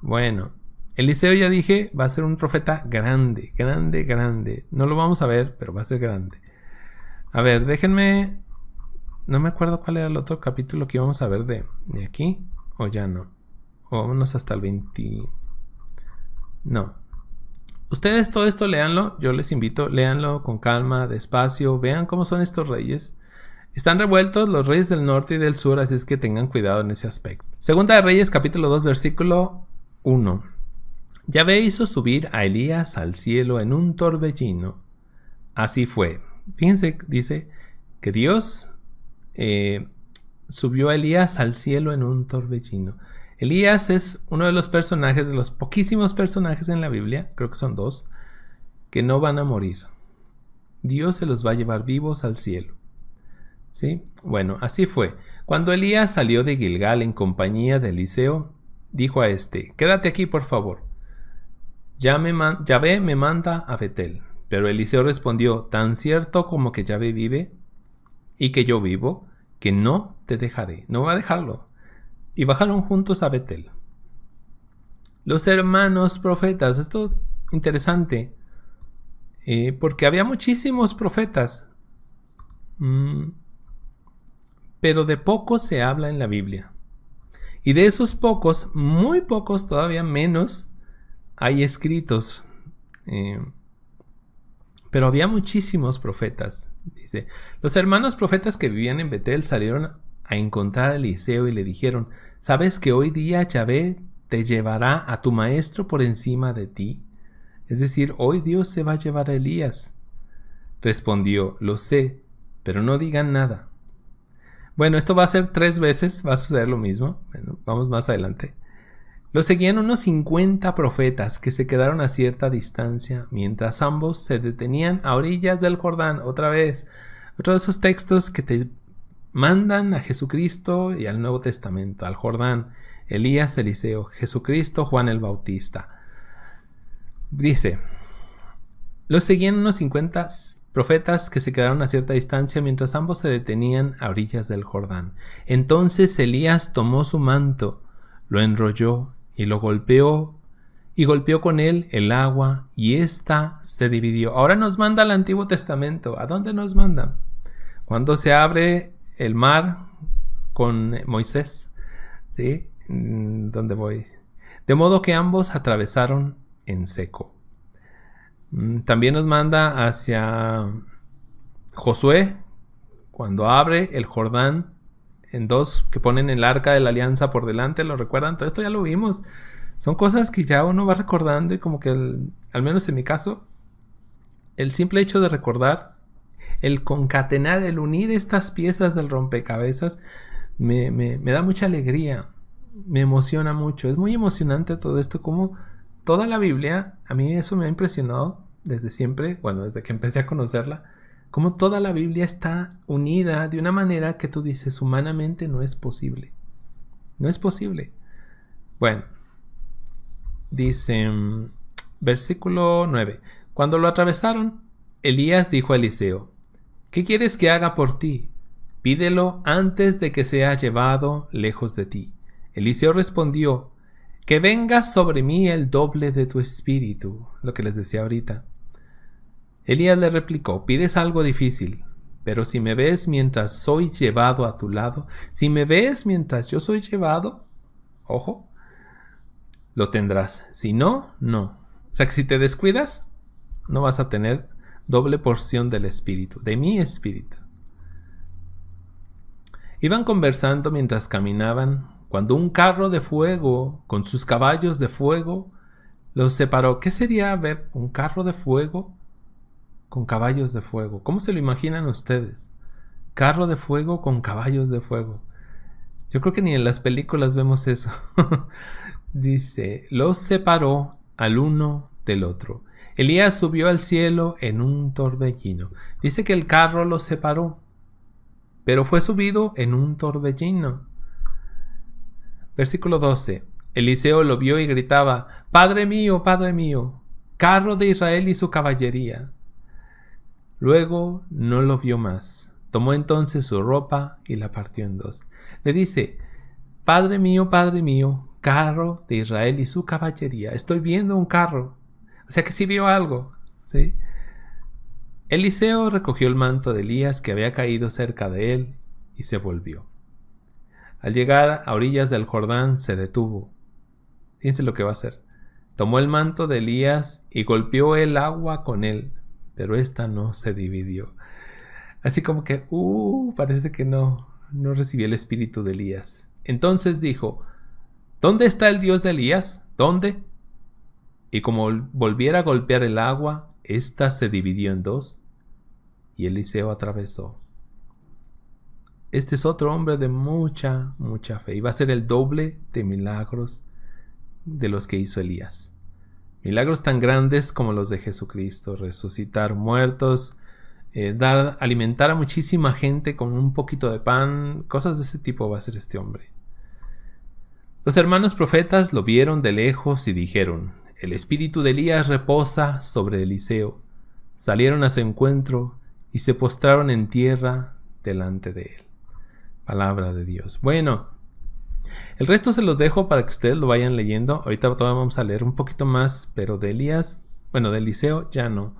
Bueno, Eliseo, ya dije, va a ser un profeta grande, grande, grande. No lo vamos a ver, pero va a ser grande. A ver, déjenme... No me acuerdo cuál era el otro capítulo que íbamos a ver de aquí, o ya no. O vámonos hasta el 20... No. Ustedes todo esto léanlo, yo les invito, léanlo con calma, despacio, vean cómo son estos reyes. Están revueltos los reyes del norte y del sur, así es que tengan cuidado en ese aspecto. Segunda de Reyes, capítulo 2, versículo 1. Yahvé hizo subir a Elías al cielo en un torbellino. Así fue. Fíjense, dice que Dios subió a Elías al cielo en un torbellino. Elías es uno de los personajes, de los poquísimos personajes en la Biblia, creo que son 2, que no van a morir. Dios se los va a llevar vivos al cielo. ¿Sí? Bueno, así fue. Cuando Elías salió de Gilgal en compañía de Eliseo, dijo a este, quédate aquí por favor. Yahvé me manda a Betel. Pero Eliseo respondió, tan cierto como que Yahvé vive y que yo vivo, que no te dejaré, no voy a dejarlo. Y bajaron juntos a Betel. Los hermanos profetas, esto es interesante, porque había muchísimos profetas, pero de pocos se habla en la Biblia. Y de esos pocos, muy pocos, todavía menos, hay escritos. Pero había muchísimos profetas. Dice, los hermanos profetas que vivían en Betel salieron a encontrar a Eliseo y le dijeron, ¿sabes que hoy día Yahvé te llevará a tu maestro por encima de ti? Es decir, hoy Dios se va a llevar a Elías. Respondió, lo sé, pero no digan nada. Bueno, esto va a ser 3 veces, va a suceder lo mismo. Bueno, vamos más adelante. Lo seguían unos 50 profetas que se quedaron a cierta distancia, mientras ambos se detenían a orillas del Jordán. Otra vez, otro de esos textos que te mandan a Jesucristo y al Nuevo Testamento, al Jordán, Elías, Eliseo, Jesucristo, Juan el Bautista. Dice, los seguían unos 50 profetas que se quedaron a cierta distancia mientras ambos se detenían a orillas del Jordán. Entonces Elías tomó su manto, lo enrolló y lo golpeó, y golpeó con él el agua, y ésta se dividió. Ahora nos manda al Antiguo Testamento. ¿A dónde nos manda? Cuando se abre el mar con Moisés, ¿sí? ¿Dónde voy? De modo que ambos atravesaron en seco. También nos manda hacia Josué, cuando abre el Jordán en 2, que ponen el arca de la alianza por delante, ¿lo recuerdan? Todo esto ya lo vimos. Son cosas que ya uno va recordando y como que, al menos en mi caso, el simple hecho de recordar, el concatenar, el unir estas piezas del rompecabezas, me da mucha alegría, me emociona mucho. Es muy emocionante todo esto, como toda la Biblia, a mí eso me ha impresionado desde siempre, bueno, desde que empecé a conocerla, como toda la Biblia está unida de una manera que tú dices, humanamente no es posible. No es posible. Bueno, dice, versículo 9. Cuando lo atravesaron, Elías dijo a Eliseo, ¿qué quieres que haga por ti? Pídelo antes de que sea llevado lejos de ti. Eliseo respondió, que venga sobre mí el doble de tu espíritu, lo que les decía ahorita. Elías le replicó, pides algo difícil, pero si me ves mientras soy llevado a tu lado, si me ves mientras yo soy llevado, ojo, lo tendrás. Si no, no. O sea que si te descuidas, no vas a tener doble porción del espíritu, de mi espíritu. Iban conversando mientras caminaban, cuando un carro de fuego, con sus caballos de fuego, los separó. ¿Qué sería ver un carro de fuego con caballos de fuego. ¿Cómo se lo imaginan ustedes? Carro de fuego con caballos de fuego. Yo creo que ni en las películas vemos eso. Dice, los separó al uno del otro. Elías subió al cielo en un torbellino. Dice que el carro los separó, pero fue subido en un torbellino. Versículo 12. Eliseo lo vio y gritaba, Padre mío, carro de Israel y su caballería. Luego no lo vio más. Tomó entonces su ropa y la partió en dos. Le dice, Padre mío, carro de Israel y su caballería. Estoy viendo un carro. O sea que sí vio algo, ¿sí? Eliseo recogió el manto de Elías que había caído cerca de él y se volvió. Al llegar a orillas del Jordán se detuvo. Fíjense lo que va a hacer. Tomó el manto de Elías y golpeó el agua con él, pero ésta no se dividió. Así como que, parece que no recibió el espíritu de Elías. Entonces dijo, ¿dónde está el Dios de Elías? ¿Dónde? Y como volviera a golpear el agua, ésta se dividió en dos, y Eliseo atravesó. Este es otro hombre de mucha fe. Y va a ser el doble de milagros de los que hizo Elías. Milagros tan grandes como los de Jesucristo. Resucitar muertos, alimentar a muchísima gente con un poquito de pan. Cosas de ese tipo va a ser este hombre. Los hermanos profetas lo vieron de lejos y dijeron, el espíritu de Elías reposa sobre Eliseo. Salieron a su encuentro y se postraron en tierra delante de él. Palabra de Dios. Bueno, el resto se los dejo para que ustedes lo vayan leyendo. Ahorita todavía vamos a leer un poquito más, pero de Eliseo ya no.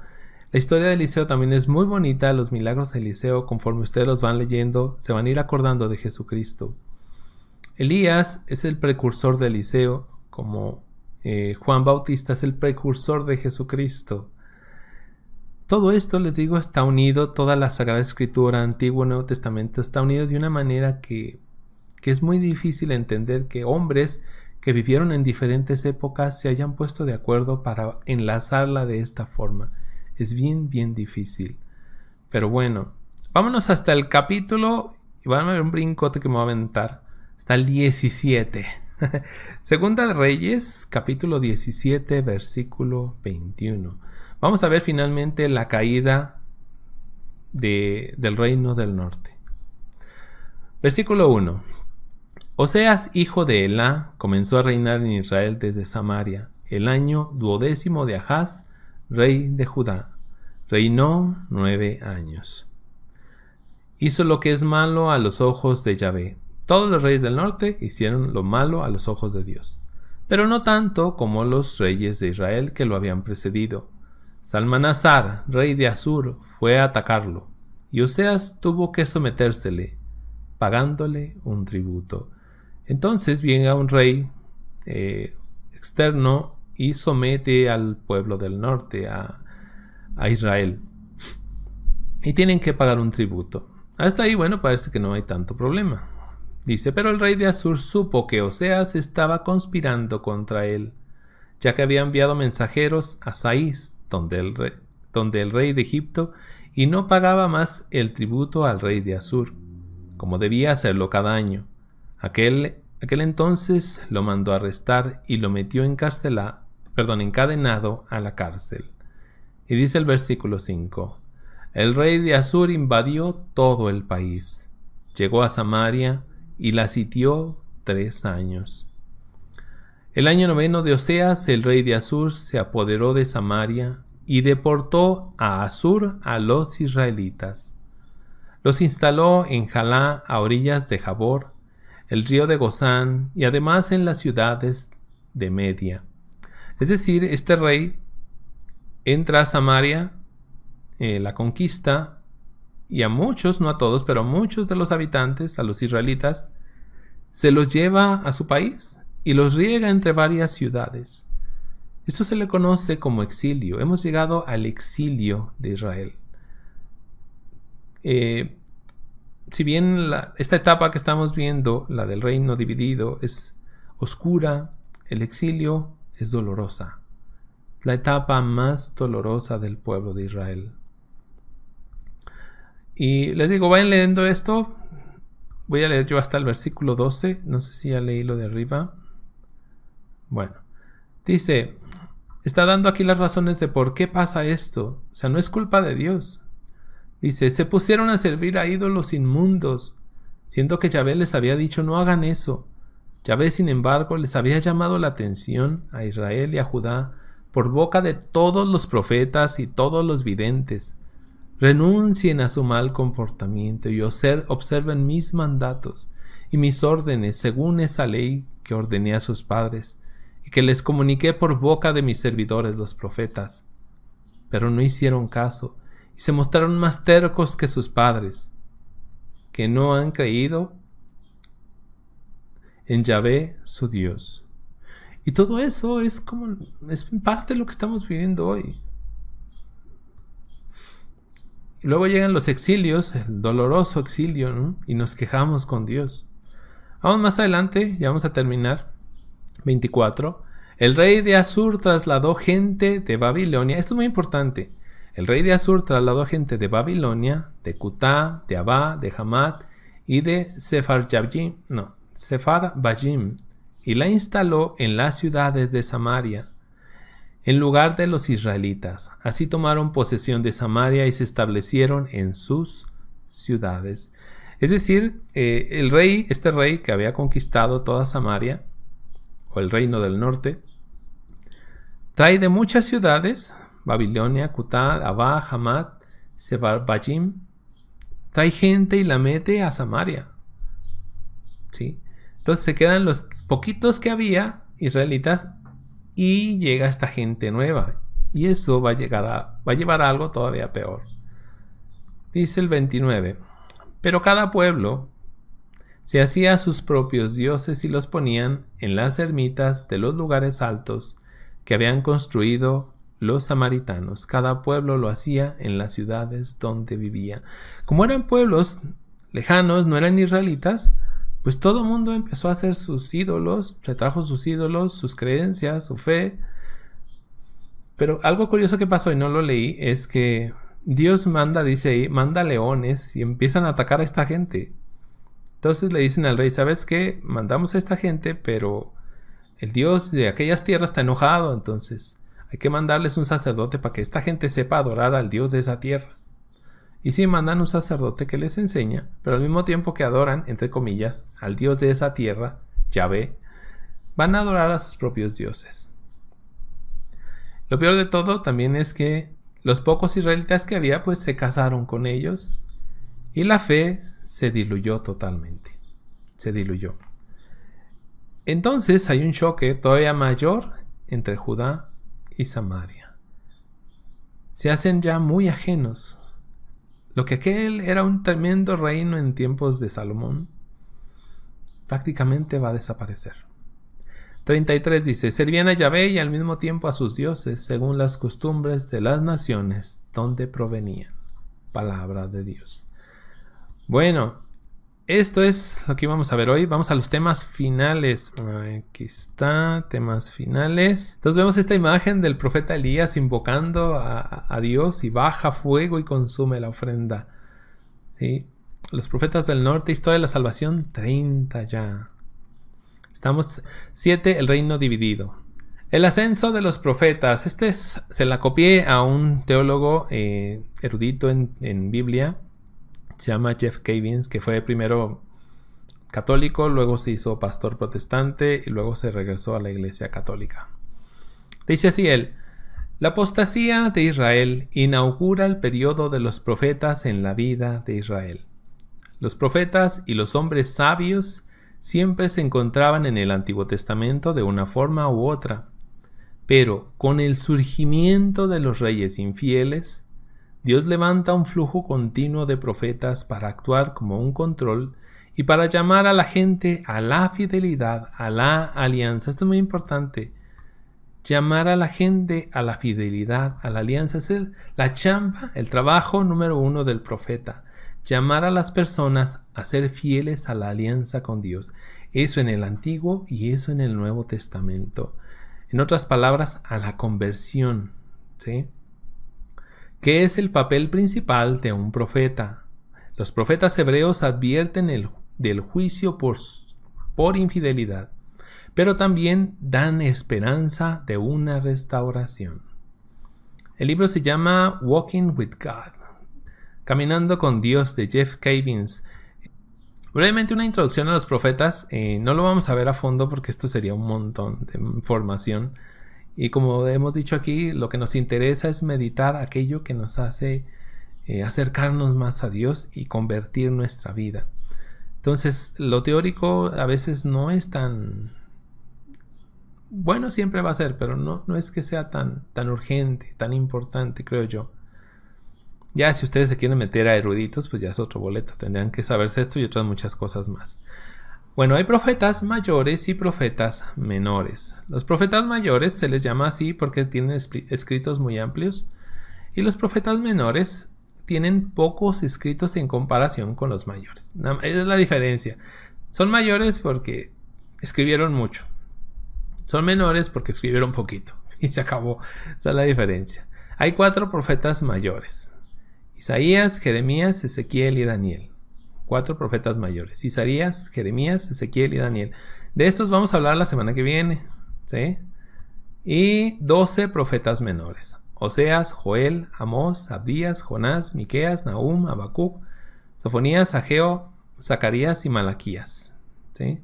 La historia de Eliseo también es muy bonita. Los milagros de Eliseo, conforme ustedes los van leyendo, se van a ir acordando de Jesucristo. Elías es el precursor de Eliseo, como Juan Bautista es el precursor de Jesucristo. Todo esto, les digo, está unido, toda la Sagrada Escritura, Antiguo y Nuevo Testamento, está unido de una manera que es muy difícil entender que hombres que vivieron en diferentes épocas se hayan puesto de acuerdo para enlazarla de esta forma. Es bien difícil. Pero bueno, vámonos hasta el capítulo, y van a ver un brincote que me va a aventar, hasta el 17. Segunda de Reyes, capítulo 17, versículo 21. Vamos a ver finalmente la caída del reino del norte. Versículo 1. Oseas, hijo de Elá, comenzó a reinar en Israel desde Samaria, el año 12º de Ahaz, rey de Judá. Reinó 9 años. Hizo lo que es malo a los ojos de Yahvé. Todos los reyes del norte hicieron lo malo a los ojos de Dios, pero no tanto como los reyes de Israel que lo habían precedido. Salmanasar, rey de Asur, fue a atacarlo, y Oseas tuvo que sometérsele, pagándole un tributo. Entonces viene un rey externo y somete al pueblo del norte, a Israel, y tienen que pagar un tributo. Hasta ahí, bueno, parece que no hay tanto problema. Dice, pero el rey de Asur supo que Oseas estaba conspirando contra él, ya que había enviado mensajeros a Saís, donde el rey de Egipto, y no pagaba más el tributo al rey de Asur, como debía hacerlo cada año. Aquel entonces lo mandó arrestar y lo metió encadenado a la cárcel. Y dice el versículo 5, el rey de Asur invadió todo el país, llegó a Samaria y la sitió 3 años. El año 9 de Oseas, el rey de Asur se apoderó de Samaria y deportó a Asur a los israelitas. Los instaló en Jalá, a orillas de Jabor, el río de Gozán, y además en las ciudades de Media. Es decir, este rey entra a Samaria, la conquista, y a muchos, no a todos, pero a muchos de los habitantes, a los israelitas, se los lleva a su país y los riega entre varias ciudades. Esto se le conoce como exilio. Hemos llegado al exilio de Israel. Si bien esta etapa que estamos viendo, la del reino dividido, es oscura, el exilio es dolorosa. La etapa más dolorosa del pueblo de Israel. Y les digo, vayan leyendo esto. Voy a leer yo hasta el versículo 12. No sé si ya leí lo de arriba. Bueno, dice, está dando aquí las razones de por qué pasa esto. O sea, no es culpa de Dios. Dice, se pusieron a servir a ídolos inmundos, siendo que Yahvé les había dicho no hagan eso. Yahvé, sin embargo, les había llamado la atención a Israel y a Judá por boca de todos los profetas y todos los videntes. Renuncien a su mal comportamiento y observen mis mandatos y mis órdenes según esa ley que ordené a sus padres y que les comuniqué por boca de mis servidores los profetas. Pero no hicieron caso y se mostraron más tercos que sus padres, que no han creído en Yahvé su Dios. Y todo eso es parte de lo que estamos viviendo hoy. Y luego llegan los exilios, el doloroso exilio, ¿no? Y nos quejamos con Dios. Vamos más adelante, ya vamos a terminar. 24. El rey de Asur trasladó gente de Babilonia. Esto es muy importante. El rey de Asur trasladó gente de Babilonia, de Cutá, de Abá, de Hamat y de Sepharvayim, y la instaló en las ciudades de Samaria, en lugar de los israelitas. Así tomaron posesión de Samaria y se establecieron en sus ciudades. Es decir, este rey que había conquistado toda Samaria, o el reino del norte, trae de muchas ciudades, Babilonia, Cutá, Abá, Hamat, Sepharvayim, trae gente y la mete a Samaria. ¿Sí? Entonces se quedan los poquitos que había, israelitas, y llega esta gente nueva. Y eso va a llevar a algo todavía peor. Dice el 29. Pero cada pueblo se hacía sus propios dioses y los ponían en las ermitas de los lugares altos que habían construido los samaritanos. Cada pueblo lo hacía en las ciudades donde vivía. Como eran pueblos lejanos, no eran israelitas, pues todo el mundo empezó a hacer sus ídolos, se trajo sus ídolos, sus creencias, su fe. Pero algo curioso que pasó y no lo leí es que Dios dice ahí, manda leones y empiezan a atacar a esta gente. Entonces le dicen al rey, ¿sabes qué? Mandamos a esta gente, pero el Dios de aquellas tierras está enojado, entonces hay que mandarles un sacerdote para que esta gente sepa adorar al Dios de esa tierra. Y sí, mandan un sacerdote que les enseña, pero al mismo tiempo que adoran, entre comillas, al Dios de esa tierra, Yahvé, van a adorar a sus propios dioses. Lo peor de todo también es que los pocos israelitas que había, pues se casaron con ellos y la fe se diluyó totalmente. Se diluyó. Entonces hay un choque todavía mayor entre Judá y Samaria. Se hacen ya muy ajenos. Lo que aquel era un tremendo reino en tiempos de Salomón, prácticamente va a desaparecer. 33 dice, servían a Yahvé y al mismo tiempo a sus dioses, según las costumbres de las naciones donde provenían. Palabra de Dios. Bueno, esto es lo que vamos a ver hoy. Vamos a los temas finales. Aquí está, temas finales. Entonces vemos esta imagen del profeta Elías invocando a Dios y baja fuego y consume la ofrenda. ¿Sí? Los profetas del norte, historia de la salvación, 30 ya. Estamos 7, el reino dividido. El ascenso de los profetas. Se la copié a un teólogo erudito en Biblia. Se llama Jeff Cavins, que fue primero católico, luego se hizo pastor protestante y luego se regresó a la iglesia católica. Dice así él: la apostasía de Israel inaugura el periodo de los profetas en la vida de Israel. Los profetas y los hombres sabios siempre se encontraban en el Antiguo Testamento de una forma u otra, pero con el surgimiento de los reyes infieles, Dios levanta un flujo continuo de profetas para actuar como un control y para llamar a la gente a la fidelidad, a la alianza. Esto es muy importante. Llamar a la gente a la fidelidad, a la alianza. Es la chamba, el trabajo número 1 del profeta. Llamar a las personas a ser fieles a la alianza con Dios. Eso en el Antiguo y eso en el Nuevo Testamento. En otras palabras, a la conversión. ¿Sí? ¿Qué es el papel principal de un profeta? Los profetas hebreos advierten del juicio por infidelidad, pero también dan esperanza de una restauración. El libro se llama Walking with God, Caminando con Dios, de Jeff Cavins. Brevemente una introducción a los profetas. No lo vamos a ver a fondo porque esto sería un montón de información. Y como hemos dicho aquí, lo que nos interesa es meditar aquello que nos hace acercarnos más a Dios y convertir nuestra vida. Entonces, lo teórico a veces no es tan... Bueno, siempre va a ser, pero no es que sea tan urgente, tan importante, creo yo. Ya si ustedes se quieren meter a eruditos, pues ya es otro boleto. Tendrían que saberse esto y otras muchas cosas más. Bueno, hay profetas mayores y profetas menores. Los profetas mayores se les llama así porque tienen escritos muy amplios. Y los profetas menores tienen pocos escritos en comparación con los mayores. Esa es la diferencia. Son mayores porque escribieron mucho. Son menores porque escribieron poquito. Y se acabó. Esa es la diferencia. Hay 4 profetas mayores: Isaías, Jeremías, Ezequiel y Daniel. 4 profetas mayores: Isaías, Jeremías, Ezequiel y Daniel. De estos vamos a hablar la semana que viene, ¿sí? Y 12 profetas menores: Oseas, Joel, Amós, Abdías, Jonás, Miqueas, Nahum, Habacuc, Sofonías, Ageo, Zacarías y Malaquías, ¿sí?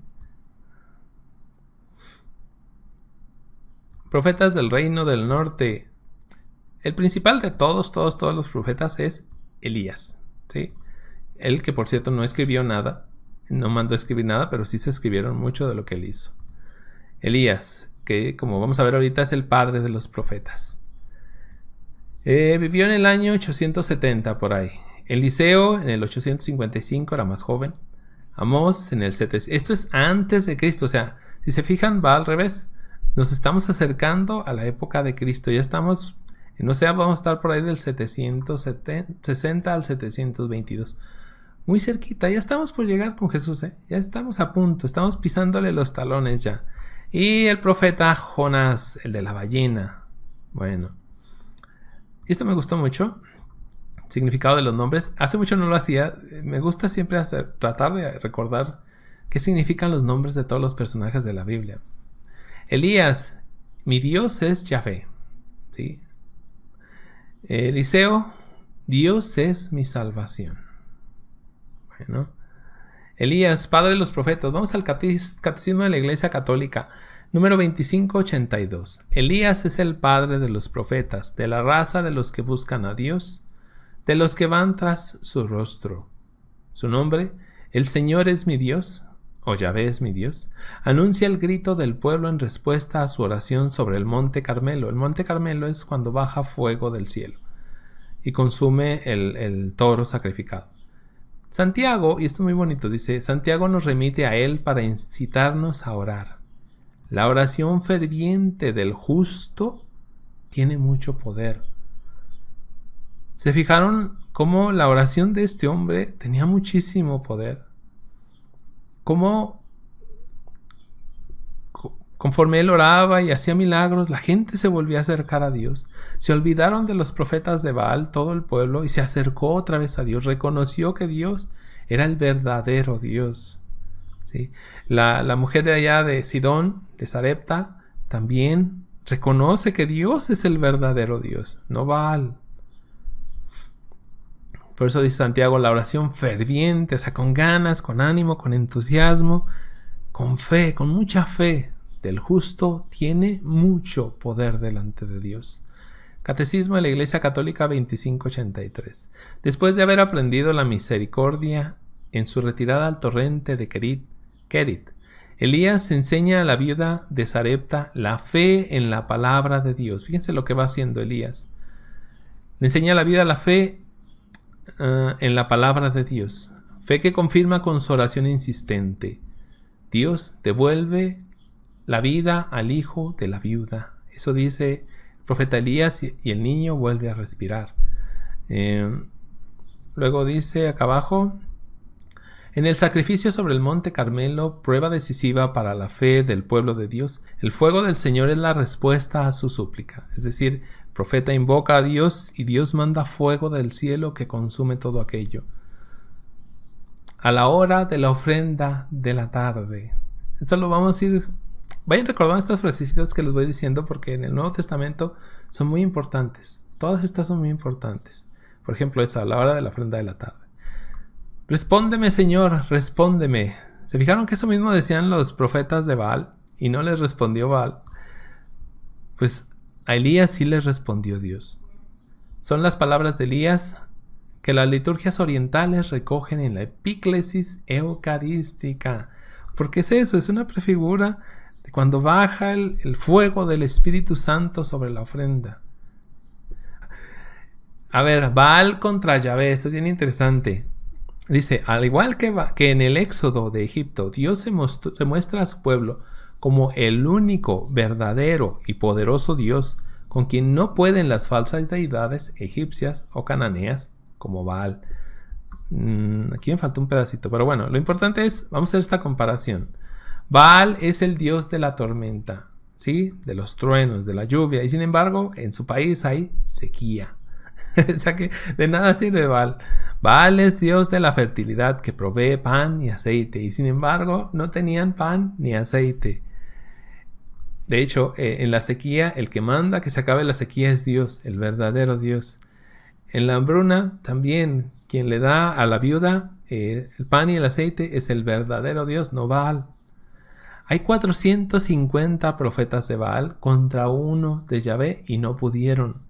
Profetas del reino del norte. El principal de todos los profetas es Elías, ¿sí? Él, que por cierto no escribió nada, no mandó a escribir nada, pero sí se escribieron mucho de lo que él hizo. Elías, que como vamos a ver ahorita es el padre de los profetas. Vivió en el año 870 por ahí. Eliseo en el 855, era más joven. Amós en el 700. Esto es antes de Cristo, o sea, si se fijan va al revés. Nos estamos acercando a la época de Cristo, ya estamos... No sé, vamos a estar por ahí del 760 al 722. Muy cerquita, ya estamos por llegar con Jesús, ¿eh? Ya estamos a punto, estamos pisándole los talones ya. Y el profeta Jonás, el de la ballena. Bueno, esto me gustó mucho. Significado de los nombres. Hace mucho no lo hacía. Me gusta siempre tratar de recordar qué significan los nombres de todos los personajes de la Biblia. Elías, mi Dios es Yahvé, ¿sí? Eliseo, Dios es mi salvación. Bueno, Elías, padre de los profetas. Vamos al catecismo de la Iglesia Católica, número 2582. Elías es el padre de los profetas, de la raza de los que buscan a Dios, de los que van tras su rostro. Su nombre, el Señor es mi Dios, o Yahvé es mi Dios, anuncia el grito del pueblo en respuesta a su oración sobre el monte Carmelo. El monte Carmelo es cuando baja fuego del cielo y consume el toro sacrificado. Santiago, y esto es muy bonito, dice, Santiago nos remite a él para incitarnos a orar. La oración ferviente del justo tiene mucho poder. ¿Se fijaron cómo la oración de este hombre tenía muchísimo poder? Cómo conforme él oraba y hacía milagros, la gente se volvía a acercar a Dios. Se olvidaron de los profetas de Baal, todo el pueblo, y se acercó otra vez a Dios. Reconoció que Dios era el verdadero Dios, ¿sí? La mujer de allá de Sidón, de Sarepta, también reconoce que Dios es el verdadero Dios, no Baal. Por eso dice Santiago, la oración ferviente, o sea, con ganas, con ánimo, con entusiasmo, con fe, con mucha fe del justo, tiene mucho poder delante de Dios. Catecismo de la Iglesia Católica 2583. Después de haber aprendido la misericordia en su retirada al torrente de Kerit, Elías enseña a la viuda de Sarepta la fe en la palabra de Dios. Fíjense lo que va haciendo Elías. Le enseña a la viuda la fe en la palabra de Dios, fe que confirma con su oración insistente. Dios devuelve la vida al hijo de la viuda. Eso dice el profeta Elías, y el niño vuelve a respirar. Luego dice acá abajo, en el sacrificio sobre el monte Carmelo, prueba decisiva para la fe del pueblo de Dios, el fuego del Señor es la respuesta a su súplica. Es decir, el profeta invoca a Dios y Dios manda fuego del cielo que consume todo aquello. a la hora de la ofrenda de la tarde. Esto lo vamos a ir... Vayan recordando estas frasecitas que les voy diciendo porque en el Nuevo Testamento son muy importantes. Todas estas son muy importantes. Por ejemplo, esa, a la hora de la ofrenda de la tarde. Respóndeme, Señor, respóndeme. ¿Se fijaron que eso mismo decían los profetas de Baal? Y no les respondió Baal. Pues a Elías sí les respondió Dios. Son las palabras de Elías que las liturgias orientales recogen en la epíclesis eucarística. Porque es eso, es una prefigura de cuando baja el fuego del Espíritu Santo sobre la ofrenda. A ver, Baal contra Yahvé, esto es bien interesante. Dice, al igual que en el éxodo de Egipto, Dios se muestra a su pueblo como el único, verdadero y poderoso Dios, con quien no pueden las falsas deidades egipcias o cananeas como Baal. Aquí me falta un pedacito, pero bueno, lo importante es, vamos a hacer esta comparación. Baal es el dios de la tormenta, ¿sí? De los truenos, de la lluvia, y sin embargo, en su país hay sequía. O sea que de nada sirve Baal. Baal es dios de la fertilidad que provee pan y aceite, y sin embargo, no tenían pan ni aceite. De hecho, en la sequía, el que manda que se acabe la sequía es Dios, el verdadero Dios. En la hambruna también, quien le da a la viuda el pan y el aceite es el verdadero Dios, no Baal. Hay 450 profetas de Baal contra uno de Yahvé y no pudieron.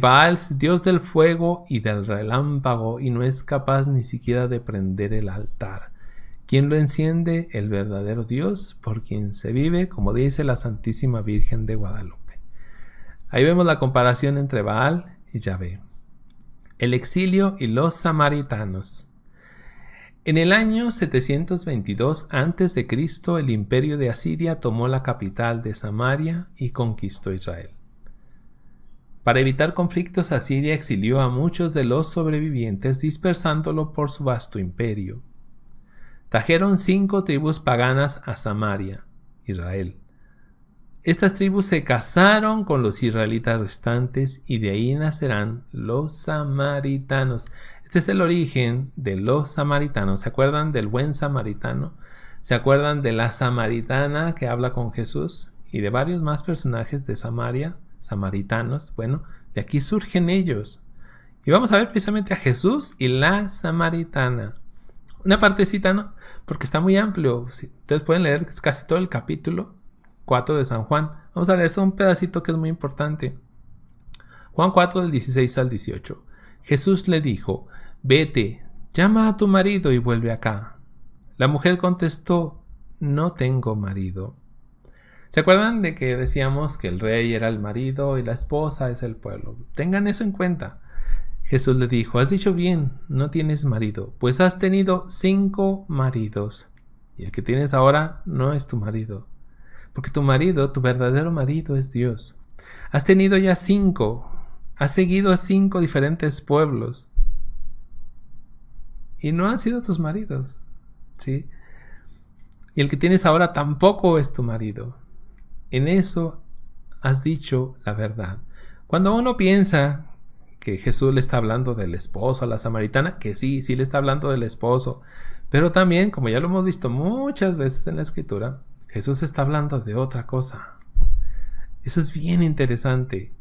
Baal es Dios del fuego y del relámpago y no es capaz ni siquiera de prender el altar. ¿Quién lo enciende? El verdadero Dios, por quien se vive, como dice la Santísima Virgen de Guadalupe. Ahí vemos la comparación entre Baal y Yahvé. El exilio y los samaritanos. En el año 722 a.C., el imperio de Asiria tomó la capital de Samaria y conquistó Israel. Para evitar conflictos, Asiria exilió a muchos de los sobrevivientes, dispersándolo por su vasto imperio. Trajeron 5 tribus paganas a Samaria, Israel. Estas tribus se casaron con los israelitas restantes y de ahí nacerán los samaritanos. Este es el origen de los samaritanos. ¿Se acuerdan del buen samaritano? ¿Se acuerdan de la samaritana que habla con Jesús? Y de varios más personajes de Samaria, samaritanos. Bueno, de aquí surgen ellos. Y vamos a ver precisamente a Jesús y la samaritana. Una partecita, ¿no? Porque está muy amplio. Ustedes pueden leer casi todo el capítulo 4 de San Juan. Vamos a leer solo un pedacito que es muy importante. Juan 4 del 16 al 18. Jesús le dijo, vete, llama a tu marido y vuelve acá. La mujer contestó, no tengo marido. ¿Se acuerdan de que decíamos que el rey era el marido y la esposa es el pueblo? Tengan eso en cuenta. Jesús le dijo, has dicho bien, no tienes marido, pues has tenido 5 maridos, y el que tienes ahora no es tu marido. Porque tu marido, tu verdadero marido es Dios. Has tenido ya 5. Has seguido a 5 diferentes pueblos. Y no han sido tus maridos. ¿Sí? Y el que tienes ahora tampoco es tu marido. En eso has dicho la verdad. Cuando uno piensa que Jesús le está hablando del esposo a la samaritana, que sí le está hablando del esposo. Pero también, como ya lo hemos visto muchas veces en la Escritura, Jesús está hablando de otra cosa. Eso es bien interesante.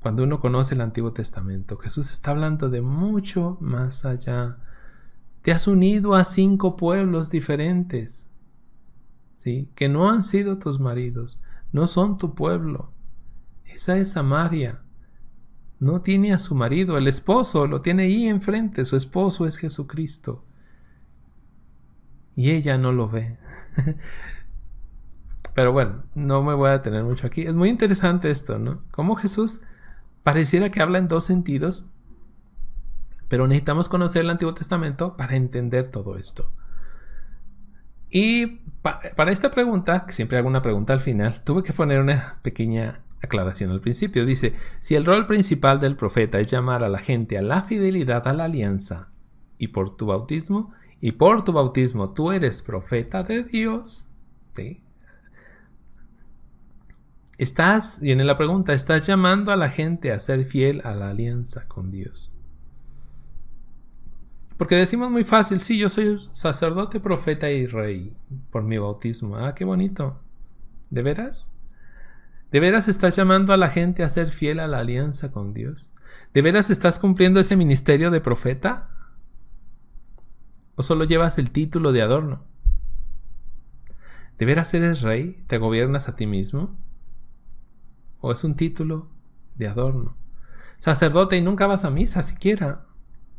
Cuando uno conoce el Antiguo Testamento, Jesús está hablando de mucho más allá. Te has unido a 5 pueblos diferentes, ¿sí? Que no han sido tus maridos, no son tu pueblo. Esa es Samaria. No tiene a su marido, el esposo lo tiene ahí enfrente, su esposo es Jesucristo. Y ella no lo ve. Pero bueno, no me voy a detener mucho aquí. Es muy interesante esto, ¿no? Cómo Jesús pareciera que habla en 2 sentidos, pero necesitamos conocer el Antiguo Testamento para entender todo esto. Y para esta pregunta, que siempre hago una pregunta al final, tuve que poner una pequeña aclaración al principio. Dice, si el rol principal del profeta es llamar a la gente a la fidelidad a la alianza, y por tu bautismo tú eres profeta de Dios, ¿sí? Viene la pregunta, ¿estás llamando a la gente a ser fiel a la alianza con Dios? Porque decimos muy fácil, sí, yo soy sacerdote, profeta y rey por mi bautismo. Ah, qué bonito. ¿De veras? ¿De veras estás llamando a la gente a ser fiel a la alianza con Dios? ¿De veras estás cumpliendo ese ministerio de profeta? ¿O solo llevas el título de adorno? ¿De veras eres rey? ¿Te gobiernas a ti mismo? ¿O es un título de adorno? Sacerdote y nunca vas a misa siquiera.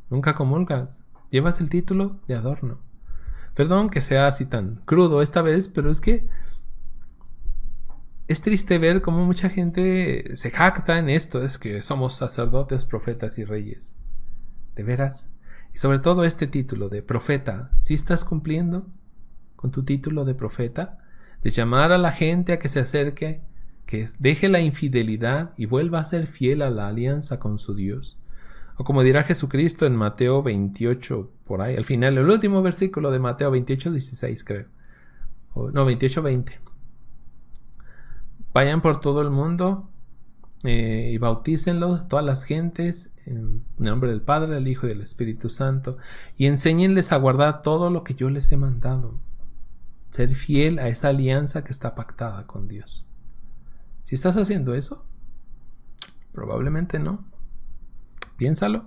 Nunca comulgas. Llevas el título de adorno. Perdón que sea así tan crudo esta vez, pero es que es triste ver cómo mucha gente se jacta en esto. Es que somos sacerdotes, profetas y reyes. ¿De veras? Y sobre todo este título de profeta. ¿Sí estás cumpliendo con tu título de profeta? De llamar a la gente a que se acerque, que deje la infidelidad y vuelva a ser fiel a la alianza con su Dios. O como dirá Jesucristo en Mateo 28, por ahí, al final, el último versículo de Mateo 28, 16, creo. No, 28, 20. Vayan por todo el mundo y bautícenlos, todas las gentes, en nombre del Padre, del Hijo y del Espíritu Santo, y enséñenles a guardar todo lo que yo les he mandado. Ser fiel a esa alianza que está pactada con Dios. Si estás haciendo eso, probablemente no. Piénsalo.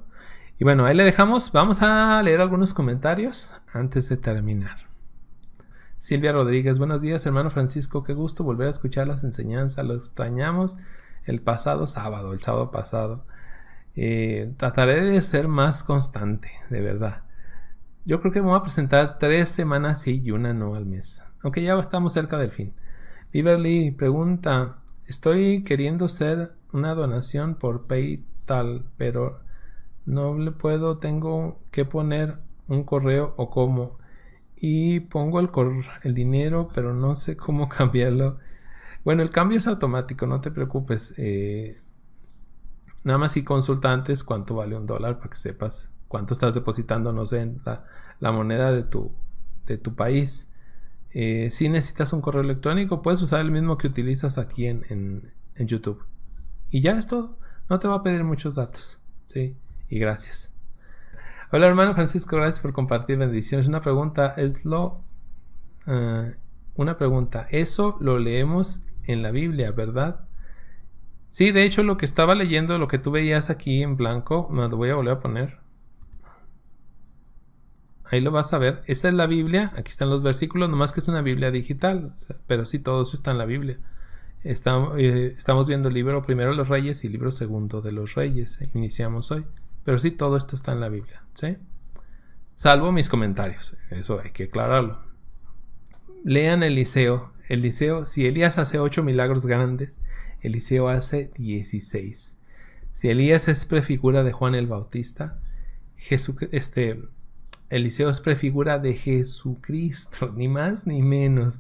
Y bueno, ahí le dejamos. Vamos a leer algunos comentarios antes de terminar. Silvia Rodríguez, buenos días, hermano Francisco. Qué gusto volver a escuchar las enseñanzas. Lo extrañamos el sábado pasado. Trataré de ser más constante, de verdad. Yo creo que me voy a presentar 3 semanas sí y una no al mes. Aunque ya estamos cerca del fin. Beverly pregunta, estoy queriendo hacer una donación por PayPal, pero no le puedo, tengo que poner un correo o cómo. Y pongo el dinero, pero no sé cómo cambiarlo. Bueno, el cambio es automático, no te preocupes. Nada más si consulta antes cuánto vale $1 para que sepas cuánto estás depositando, no sé, en la moneda de tu país. Si necesitas un correo electrónico, puedes usar el mismo que utilizas aquí en YouTube. Y ya es todo. No te va a pedir muchos datos. ¿Sí? Y gracias. Hola hermano Francisco, gracias por compartir bendiciones. Una pregunta, eso lo leemos en la Biblia, ¿verdad? Sí, de hecho lo que estaba leyendo, lo que tú veías aquí en blanco, me lo voy a volver a poner. Ahí lo vas a ver. Esta es la Biblia, aquí están los versículos, nomás que es una Biblia digital, pero sí, todo eso está en la Biblia. Estamos viendo el libro primero de los Reyes y el libro segundo de los Reyes. Iniciamos hoy. Pero sí, todo esto está en la Biblia, ¿sí? Salvo mis comentarios, eso hay que aclararlo. Lean Eliseo. Si Elías hace 8 milagros grandes, Eliseo hace 16. Si Elías es prefigura de Juan el Bautista, Eliseo es prefigura de Jesucristo, ni más ni menos.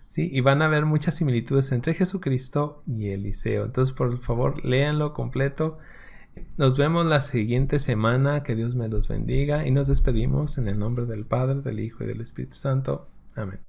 ¿Sí? Y van a haber muchas similitudes entre Jesucristo y Eliseo. Entonces, por favor, léanlo completo. Nos vemos la siguiente semana. Que Dios me los bendiga. Y nos despedimos en el nombre del Padre, del Hijo y del Espíritu Santo. Amén.